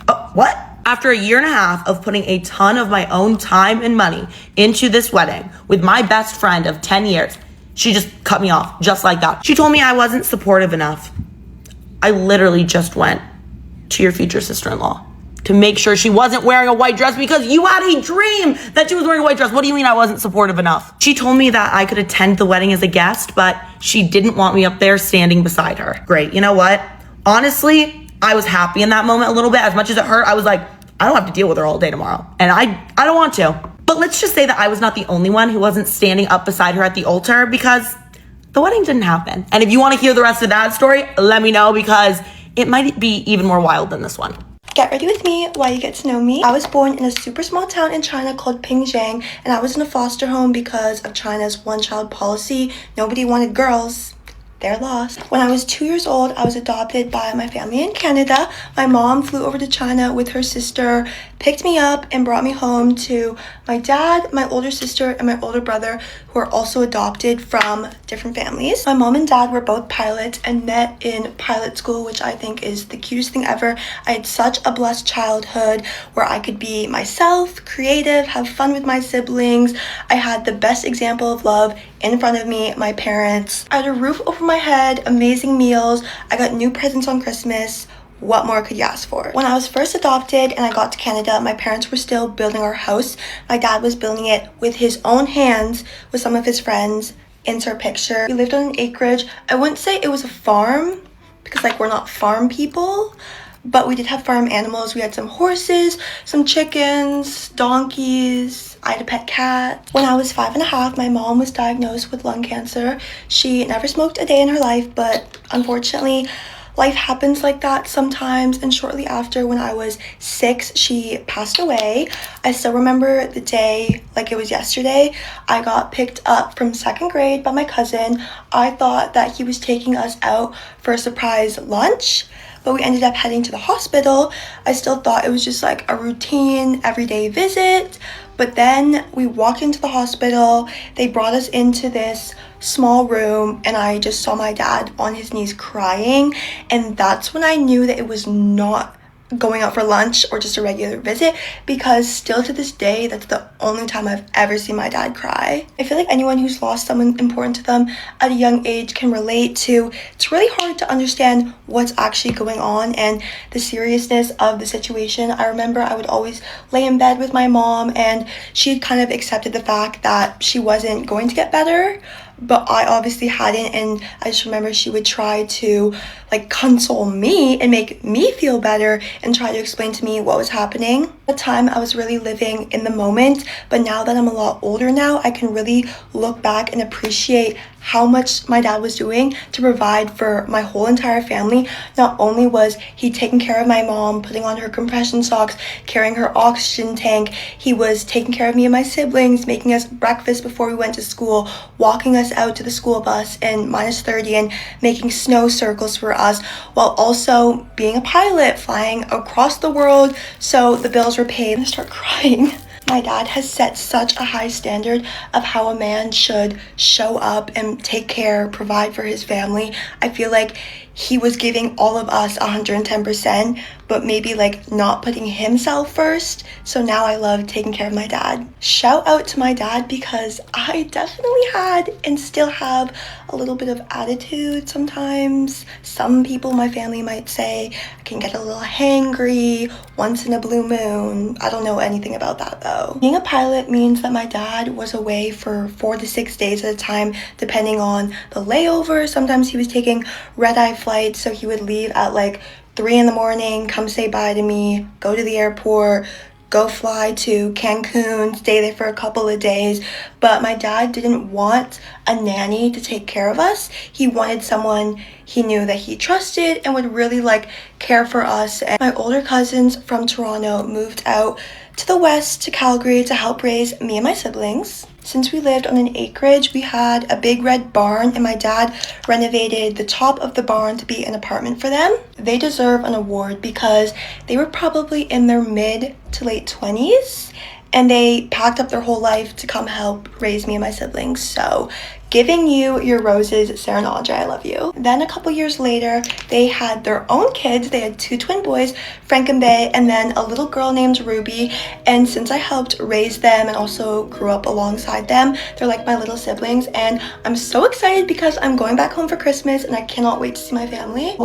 Oh, what? After a year and a half of putting a ton of my own time and money into this wedding with my best friend of 10 years, she just cut me off just like that. She told me I wasn't supportive enough. I literally just went to your future sister-in-law to make sure she wasn't wearing a white dress because you had a dream that she was wearing a white dress. What do you mean I wasn't supportive enough? She told me that I could attend the wedding as a guest, but she didn't want me up there standing beside her. Great. You know what? Honestly, I was happy in that moment a little bit. As much as it hurt, I was like, I don't have to deal with her all day tomorrow. And I don't want to. But let's just say that I was not the only one who wasn't standing up beside her at the altar because the wedding didn't happen. And if you want to hear the rest of that story, let me know because it might be even more wild than this one. Get ready with me while you get to know me. I was born in a super small town in China called Pingjiang, and I was in a foster home because of China's one-child policy. Nobody wanted girls. They're lost. When I was 2 years old, I was adopted by my family in Canada. My mom flew over to China with her sister, picked me up, and brought me home to my dad, my older sister, and my older brother, who are also adopted from different families. My mom and dad were both pilots and met in pilot school, which I think is the cutest thing ever. I had such a blessed childhood where I could be myself, creative, have fun with my siblings. I had the best example of love in front of me, my parents. I had a roof over my head, amazing meals. I got new presents on Christmas. What more could you ask for? When I was first adopted and I got to Canada, my parents were still building our house. My dad was building it with his own hands with some of his friends. Insert picture. We lived on an acreage. I wouldn't say it was a farm because like we're not farm people, but we did have farm animals. We had some horses, some chickens, donkeys. I had a pet cat. When I was 5.5, my mom was diagnosed with lung cancer. She never smoked a day in her life, but unfortunately, life happens like that sometimes. And shortly after, when I was 6, she passed away. I still remember the day like it was yesterday. I got picked up from 2nd grade by my cousin. I thought that he was taking us out for a surprise lunch, but we ended up heading to the hospital. I still thought it was just like a routine everyday visit. But then we walked into the hospital. They brought us into this small room and I just saw my dad on his knees crying. And that's when I knew that it was not going out for lunch or just a regular visit, because still to this day, that's the only time I've ever seen my dad cry. I feel like anyone who's lost someone important to them at a young age can relate to. It's really hard to understand what's actually going on and the seriousness of the situation. I remember I would always lay in bed with my mom and she had kind of accepted the fact that she wasn't going to get better, but I obviously hadn't. And I just remember she would try to like console me and make me feel better and try to explain to me what was happening. At the time I was really living in the moment, but now that I'm a lot older now, I can really look back and appreciate how much my dad was doing to provide for my whole entire family. Not only was he taking care of my mom, putting on her compression socks, carrying her oxygen tank, he was taking care of me and my siblings, making us breakfast before we went to school, walking us out to the school bus in -30 and making snow circles for us, while also being a pilot, flying across the world so the bills were paid. I'm gonna start crying. My dad has set such a high standard of how a man should show up and take care, provide for his family. I feel like he was giving all of us 110%, but maybe like not putting himself first. So now I love taking care of my dad. Shout out to my dad, because I definitely had and still have a little bit of attitude sometimes. Some people in my family might say I can get a little hangry once in a blue moon. I don't know anything about that though. Being a pilot means that my dad was away for 4 to 6 days at a time, depending on the layover. Sometimes he was taking red-eye flights, so he would leave at like 3 in the morning, come say bye to me, go to the airport, go fly to Cancun, stay there for a couple of days. But my dad didn't want a nanny to take care of us. He wanted someone he knew that he trusted and would really like care for us. And my older cousins from Toronto moved out to the west, to Calgary, to help raise me and my siblings. Since we lived on an acreage, we had a big red barn, and my dad renovated the top of the barn to be an apartment for them. They deserve an award because they were probably in their mid to late 20s, and they packed up their whole life to come help raise me and my siblings. So giving you your roses, Sarah and Audrey, I love you. Then a couple years later, they had their own kids. They had 2 twin boys, Frank and Bay, and then a little girl named Ruby. And since I helped raise them and also grew up alongside them, they're like my little siblings. And I'm so excited because I'm going back home for Christmas and I cannot wait to see my family.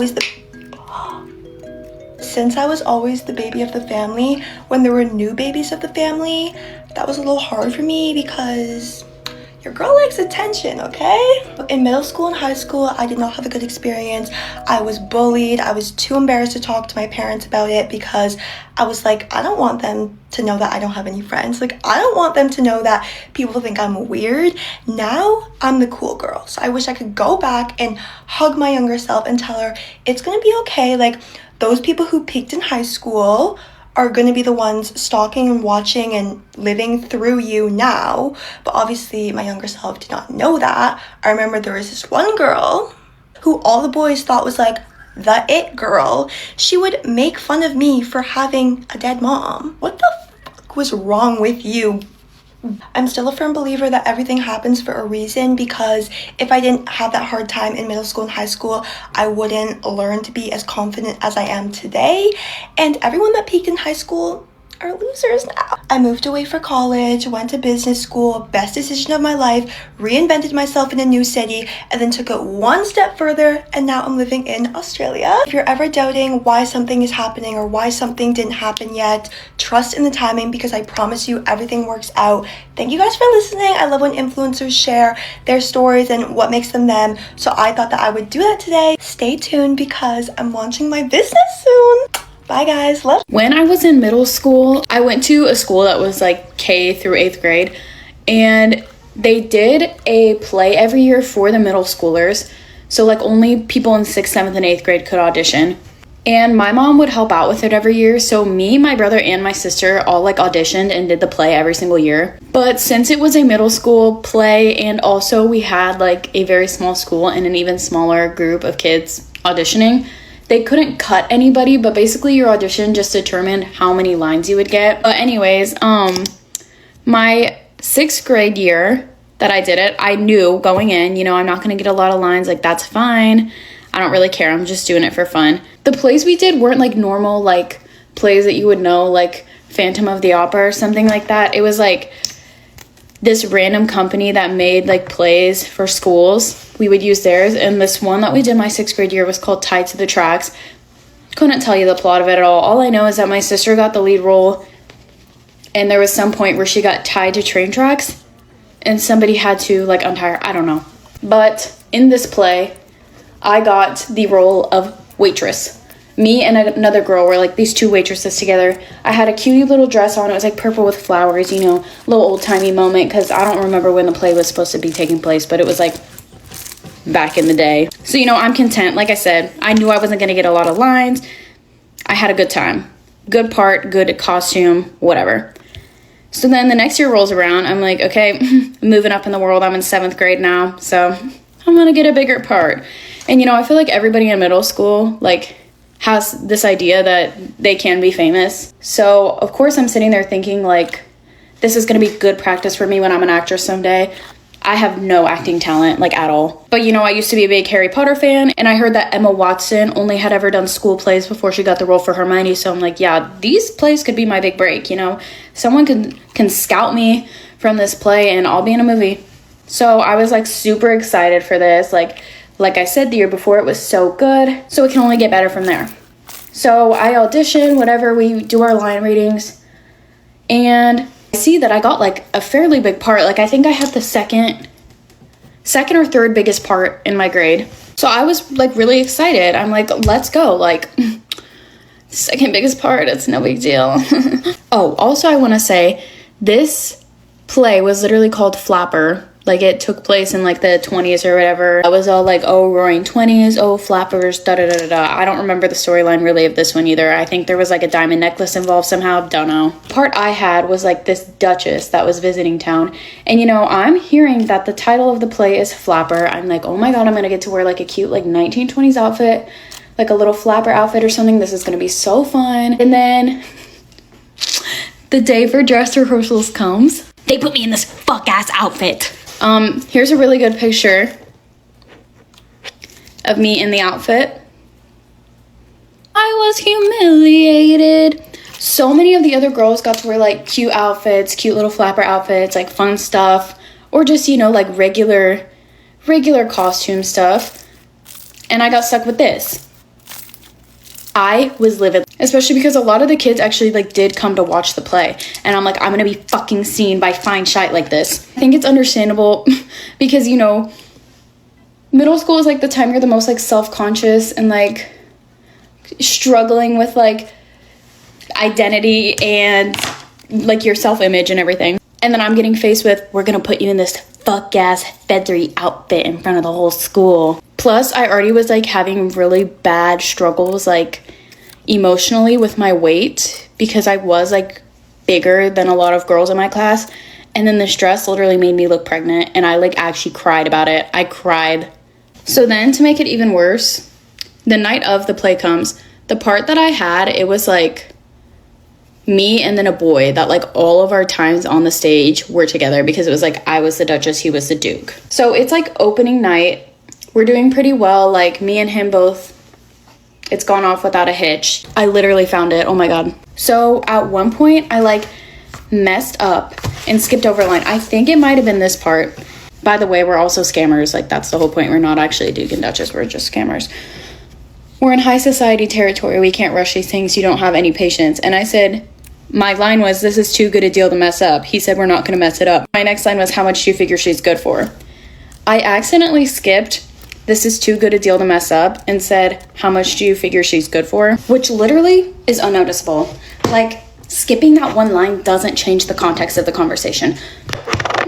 Since I was always the baby of the family, when there were new babies of the family, that was a little hard for me because your girl likes attention, okay? In middle school and high school, I did not have a good experience. I was bullied. I was too embarrassed to talk to my parents about it because I was like, I don't want them to know that I don't have any friends. Like, I don't want them to know that people think I'm weird. Now, I'm the cool girl. So I wish I could go back and hug my younger self and tell her it's gonna be okay. Like, those people who peaked in high school are going to be the ones stalking and watching and living through you now. But obviously my younger self did not know that. I remember there was this one girl who all the boys thought was like the it girl. She would make fun of me for having a dead mom. What the fuck was wrong with you? I'm still a firm believer that everything happens for a reason, because if I didn't have that hard time in middle school and high school, I wouldn't learn to be as confident as I am today. And everyone that peaked in high school are losers now. I moved away for college, went to business school, best decision of my life, reinvented myself in a new city, and then took it one step further, and now I'm living in Australia. If you're ever doubting why something is happening or why something didn't happen yet, trust in the timing, because I promise you everything works out. Thank you guys for listening. I love when influencers share their stories and what makes them them, so I thought that I would do that today. Stay tuned because I'm launching my business soon. Bye guys, love. When I was in middle school, I went to a school that was like K through 8th grade, and they did a play every year for the middle schoolers. So like only people in 6th, 7th, and 8th grade could audition. And my mom would help out with it every year. So me, my brother, and my sister all like auditioned and did the play every single year. But since it was a middle school play, and also we had like a very small school and an even smaller group of kids auditioning, they couldn't cut anybody, but basically your audition just determined how many lines you would get. But anyways, my 6th grade year that I did it, I knew going in, you know, I'm not gonna get a lot of lines, like that's fine. I don't really care, I'm just doing it for fun. The plays we did weren't like normal like plays that you would know, like Phantom of the Opera or something like that. It was like this random company that made like plays for schools. We would use theirs, and this one that we did my 6th grade year was called Tied to the Tracks. Couldn't tell you the plot of it at all. All I know is that my sister got the lead role, and there was some point where she got tied to train tracks and somebody had to like untie her. I don't know. But in this play, I got the role of waitress. Me and another girl were like these 2 waitresses together. I had a cutie little dress on. It was like purple with flowers, you know, little old-timey moment, because I don't remember when the play was supposed to be taking place, but it was like back in the day. So, you know, I'm content. Like I said, I knew I wasn't gonna get a lot of lines. I had a good time. Good part, good costume, whatever. So then the next year rolls around. I'm like, okay, moving up in the world. I'm in 7th grade now, so I'm gonna get a bigger part. And, you know, I feel like everybody in middle school, like, has this idea that they can be famous. So, of course, I'm sitting there thinking, like, this is gonna be good practice for me when I'm an actress someday. I have no acting talent, like, at all. But, you know, I used to be a big Harry Potter fan, and I heard that Emma Watson only had ever done school plays before she got the role for Hermione, so I'm like, yeah, these plays could be my big break, you know? Someone can scout me from this play, and I'll be in a movie. So I was, like, super excited for this. Like I said, the year before, it was so good, so it can only get better from there. So I audition, whatever, we do our line readings, and I see that I got like a fairly big part. Like I think I had the second or third biggest part in my grade. So I was like really excited. I'm like, let's go. Like second biggest part, it's no big deal. Oh, also I want to say this play was literally called Flapper. Like it took place in like the 20s or whatever. I was all like, oh, roaring 20s, oh, flappers, da-da-da-da-da. I don't remember the storyline really of this one either. I think there was like a diamond necklace involved somehow, don't know. Part I had was like this duchess that was visiting town. And you know, I'm hearing that the title of the play is Flapper. I'm like, oh my God, I'm gonna get to wear like a cute like 1920s outfit, like a little flapper outfit or something. This is gonna be so fun. And then the day for dress rehearsals comes. They put me in this fuck-ass outfit. Here's a really good picture of me in the outfit. I was humiliated. So many of the other girls got to wear like cute outfits, cute little flapper outfits, like fun stuff, or just, you know, like regular costume stuff. And I got stuck with this. I was livid, especially because a lot of the kids actually like did come to watch the play, and I'm like, I'm gonna be fucking seen by fine shite like this. I think it's understandable because, you know, middle school is like the time you're the most like self-conscious and like struggling with like identity and like your self-image and everything. And then I'm getting faced with, we're gonna put you in this fuck-ass feathery outfit in front of the whole school. Plus, I already was like having really bad struggles like emotionally with my weight because I was like bigger than a lot of girls in my class. And then this dress literally made me look pregnant, and I like actually cried about it. I cried. So then to make it even worse, the night of the play comes, the part that I had, it was like me and then a boy that like all of our times on the stage were together because it was like I was the Duchess, he was the Duke. So it's like opening night. We're doing pretty well. Like me and him both, it's gone off without a hitch. I literally found it. Oh my God. So at one point I like messed up and skipped over a line. I think it might have been this part. By the way, we're also scammers. Like that's the whole point. We're not actually Duke and Duchess. We're just scammers. We're in high society territory. We can't rush these things. You don't have any patience. And I said, my line was, this is too good a deal to mess up. He said, we're not going to mess it up. My next line was, how much do you figure she's good for? I accidentally skipped, this is too good a deal to mess up, and said, how much do you figure she's good for? Which literally is unnoticeable. Like, skipping that one line doesn't change the context of the conversation.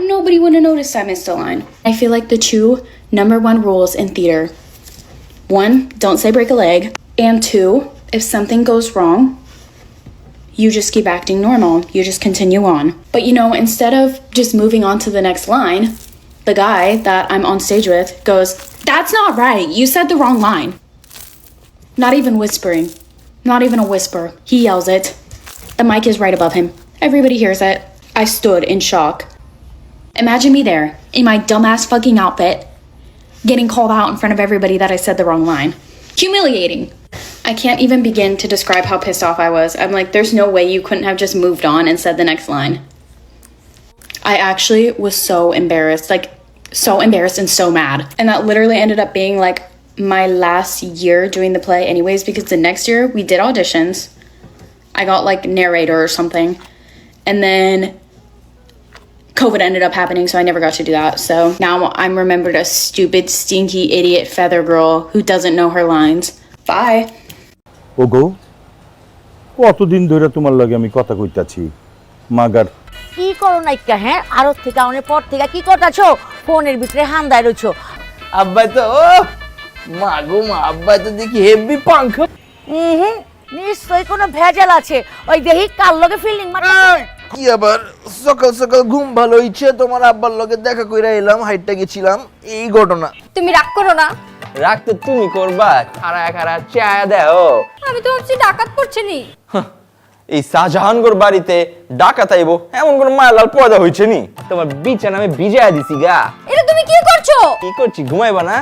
Nobody would have noticed I missed a line. I feel like the two #1 rules in theater. 1, don't say break a leg. And 2, if something goes wrong, you just keep acting normal. You just continue on. But you know, instead of just moving on to the next line, the guy that I'm on stage with goes, that's not right. You said the wrong line. Not even whispering. Not even a whisper. He yells it. The mic is right above him. Everybody hears it. I stood in shock. Imagine me there, in my dumbass fucking outfit, getting called out in front of everybody that I said the wrong line. Humiliating. I can't even begin to describe how pissed off I was. I'm like, there's no way you couldn't have just moved on and said the next line. I actually was so embarrassed, like so embarrassed and so mad. And that literally ended up being like my last year doing the play anyways, because the next year we did auditions. I got like narrator or something. And then COVID ended up happening, so I never got to do that. So now I'm remembered as stupid, stinky, idiot feather girl who doesn't know her lines. Bye. ওগো কতদিন ধরে তোমার লগে আমি কথা কইতাছি মাগার কি করো নাইকা হ্যাঁ আরো থেকে অনেক পর থেকে কি করতাছো ফোনের ভিতরে হান্দায় রইছো আব্বা তো মা গো মা, আব্বা তো দেখি হেভি পাঙ্খ। নিশ্চয়ই কোনো ভেজাল আছে, ওই দেখি কার লগে ফিল্ডিং মারতে। কি আবার সকাল সকাল ঘুম ভালো হইছে, তোমার আব্বার লগে দেখা কইরা এলাম, হাইটটা গেছিলাম, এই ঘটনা। তুমি রাগ করো না। রাগ তো তুমি করবা, খাড়া খাড়া চায়া দেও। আমি তো ভাবছি ডাকাত পড়ছে নি। এই শাহজাহানগর বাড়িতে ডাকাত আইবো এমন কোন মায়ালাল পয়দা হইছে নি? তোমার বিছানা আমি ভিজায়া দিছি গা। এটা তুমি কি করছো? কি করছি, ঘুমাইবা না?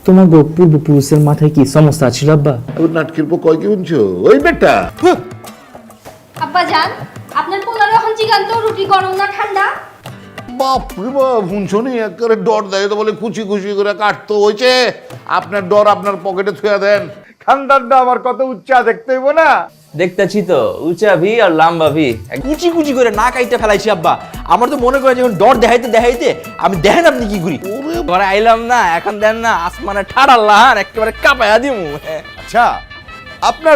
তোমার পূর্বপুরুষের মাথায় কি সমস্যা ছিল আব্বা? ওর নাটকের পর কয় কি শুনছো ওই বেটা? আব্বা জান, আপনার পোলার এখন জিগান্ত রুটি গরম না ঠান্ডা? বাপ রে বাপ, শুনছো নি একেবারে ডর দেয় তো বলে কুচি কুচি করে কাটতো হইছে। আপনার ডর আপনার পকেটে থুয়া দেন। খানদানটা আমার কত উচ্চা দেখতে হইব না? দেখতেছি তো, উঁচা ভি আর লম্বা ভি, কুচি কুচি করে না কাইটা ফেলাইছি আব্বা। আমার তো মনে করে যখন ডর দেখাইতে দেখাইতে আমি দেখেন আপনি কি করি। ঘরে আইলাম না, এখন দেন না আসমানে ঠাড়া লাহার একেবারে কাঁপায়া দিমু। আচ্ছা, আপনার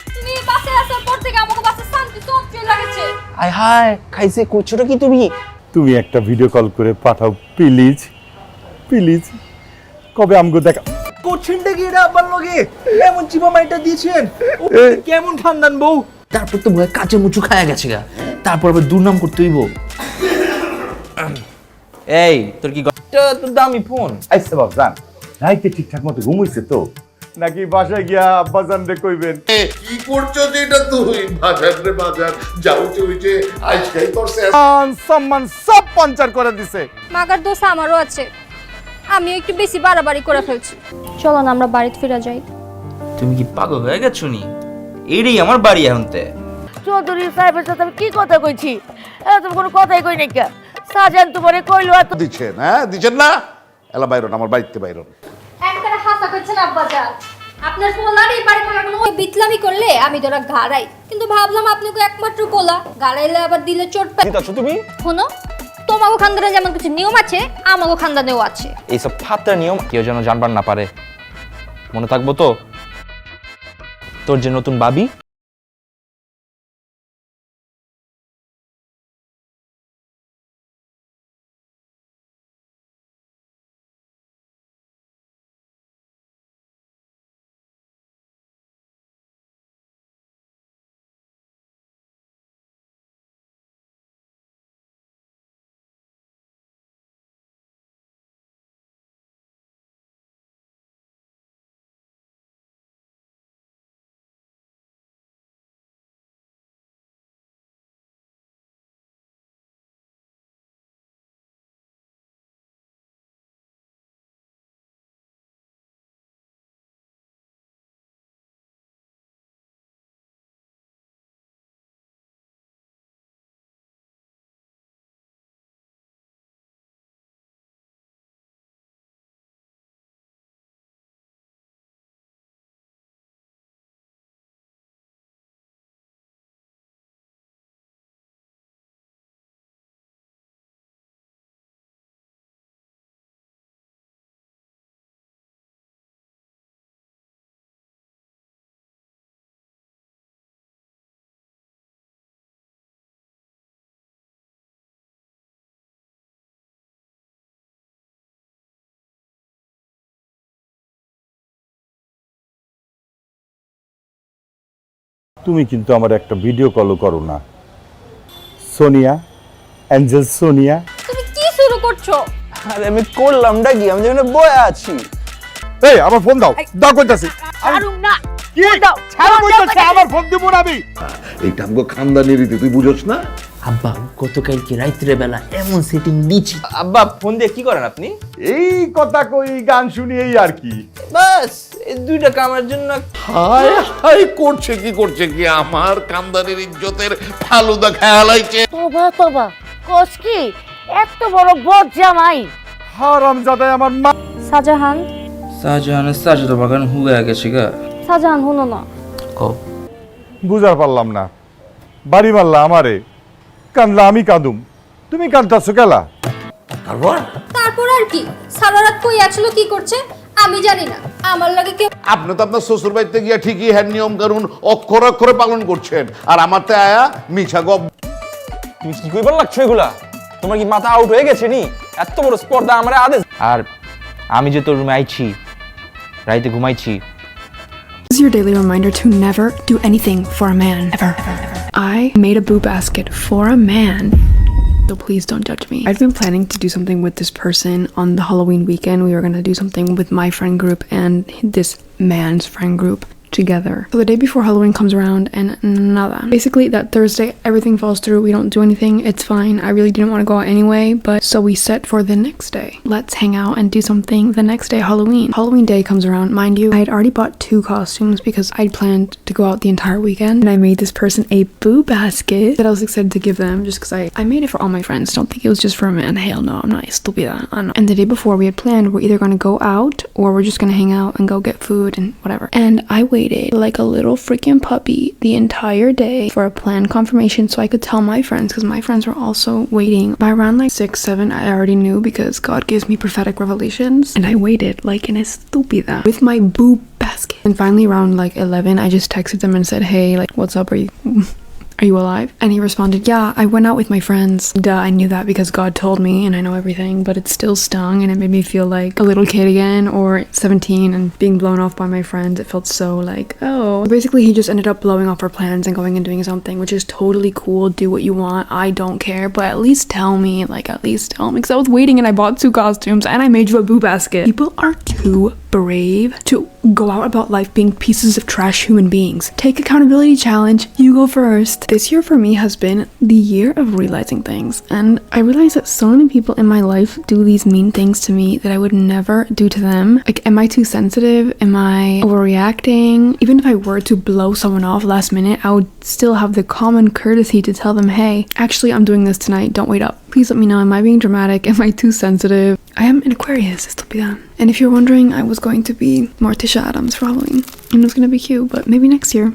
তুমি বাসে আসার পর থেকে আমাকে বাসে শান্তি সব চলে লাগছে। আয় হায়, খাইছে করছোটা কি তুমি? তুমি একটা ভিডিও কল করে পাঠাও প্লিজ, প্লিজ। কবে আমগো দেখা কোচিনটা কি এটা আব্বার লগে এমন চিপা মাইটা দিয়েছেন? কেমন খানদান বউ? তারপর তো ভয় কাঁচে মুচু খায়া গেছে গা, তারপর আবার দুর্নাম করতে হইব। এই তোর কি তোর দামি ফোন আইসে বাবজান, রাইতে ঠিকঠাক মতো ঘুমাইছে তো নাকি বাসায় গিয়া আব্বাজান রে কইবেন? কি করছো যেটা তুই? বাজার রে বাজার যাও চইছে আজকাই করছে। সম্মান সব পাঞ্চার করে দিছে। মাগার দোষ আমারও আছে, আমি একটু বেশি বাড়াবাড়ি করে ফেলছি। চলো না আমরা বাড়িতে ফিরে যাই। তুমি কি পাগল হয়ে গেছো নি? এইটাই আমার বাড়ি এখনতে। চৌধুরী সাহেবের সাথে আমি কি কথা কইছি? তুমি কোনো কথাই কই নাই কে? সাজান তোমারে কইলো এত দিচ্ছেন, হ্যাঁ দিচ্ছেন না? এলা বাইরন, আমার বাড়িতে বাইরন। একবারে হাসা করছেন আব্বা জান। আপনার পোলার এই বাড়ি থাকা কোনো বিতলামি করলে আমি তোরা গাড়াই, কিন্তু ভাবলাম আপনি তো একমাত্র পোলা, গাড়াইলে আবার দিলে চোট পাই। দিতাছো তুমি? শোনো, তোমাগো খানদানে যেমন কিছু নিয়ম আছে আমাগো খানদানেও আছে। এইসব ফাত্রা নিয়ম কেউ যেন জানবার না পারে, মনে থাকবো তো? তোর যে নতুন বাবি তুমি কিন্তু আমার একটা ভিডিও কলও করো না। সোনিয়া, অ্যাঞ্জেল সোনিয়া। তুমি কি শুরু করছো? আরে আমি করলামটা কি? আমি যেখানে বয়ে আছি। এই আমার ফোন দাও, দাও কইতাছি। ছাড়ুম না। কি দাও? ছাড়ো কইতাছি, আমার ফোন দিব না আমি। এইটা আমগো খানদানি রীতি, তুই বুঝছ না? আব্বা গতকালকে রাত্রে বেলা এমন সেটিং দিছি। আব্বা ফোন দিয়ে কি করেন আপনি? এই কথা কই, গান শুনি, এই আর কি। বাস এই দুইটা কামের জন্য। হায় হায়, করছে কি আমার খানদানির ইজ্জতের ফালুদা খেয়ালাইছে। তোবা তোবা, কোস কি এত বড় বদ জামাই? হারামজাদা আমার মা। শাহজাহান, শাহজাহানের সাজদা বাগান হুয়ে গেছে গা। শাহজাহান হুনো না। কও। বুঝার পারলাম না, বাড়ি মারলা আমারে, কান্দলা আমি কাঁদুম, তুমি কাঁদতাছো কেলা? তারপর আর কি? সারা রাত কই আসলো, কি করছে আমি জানি না। আমার লাগে কেউ। আপনি তো আপনার শ্বশুর বাড়িতে গিয়া ঠিকই হ্যাঁ নিয়ম কানুন অক্ষরে অক্ষরে পালন করছেন, আর আমারতে আয়া মিছা গপ। তুমি কি কইবার লাগছো এগুলা? তোমার কি মাথা আউট হয়ে গেছে নি? এত বড় স্পর্ধা আমার আদেশ। আর আমি যে তোর রুমে আইছি, রাইতে ঘুমাইছি। This is your daily reminder to never do anything for a man, ever. I made a boo basket for a man, so please don't judge me. I've been planning to do something with this person on the Halloween weekend. We were going to do something with my friend group and this man's friend group together. So the day before Halloween comes around and nada. Basically that Thursday everything falls through. We don't do anything. It's fine. I really didn't want to go out anyway, but so we set for the next day. Let's hang out and do something the next day, Halloween. Halloween day comes around. Mind you, I had already bought 2 costumes because I'd planned to go out the entire weekend, and I made this person a boo basket that I was excited to give them just because I made it for all my friends. Don't think it was just for a man. Hell no, I'm not stupid. And the day before we had planned we're either going to go out or we're just going to hang out and go get food and whatever. And I waited like a little freaking puppy the entire day for a planned confirmation so I could tell my friends, because my friends were also waiting. By around like 6, 7 I already knew because God gives me prophetic revelations, and I waited like an estúpida with my boo basket. And finally around like 11 I just texted them and said, hey, like what's up, are you alive? And he responded, yeah, I went out with my friends. Duh, I knew that because God told me and I know everything, but it still stung and it made me feel like a little kid again, or 17 and being blown off by my friends. It felt so like, oh. Basically, he just ended up blowing off our plans and going and doing something, which is totally cool. Do what you want. I don't care, but at least tell me, because I was waiting and I bought 2 costumes and I made you a boo basket. People are too brave to go out about life being pieces of trash human beings. Take accountability challenge. You go first. This year for me has been the year of realizing things, and I realized that so many people in my life do these mean things to me that I would never do to them. Like, am I too sensitive? Am I overreacting? Even if I were to blow someone off last minute, I would still have the common courtesy to tell them, hey, actually I'm doing this tonight, don't wait up. Please let me know, am I being dramatic? Am I too sensitive? I am an Aquarius, estúpida. And if you're wondering, I was going to be Morticia Adams for Halloween. And it was going to be cute, but maybe next year.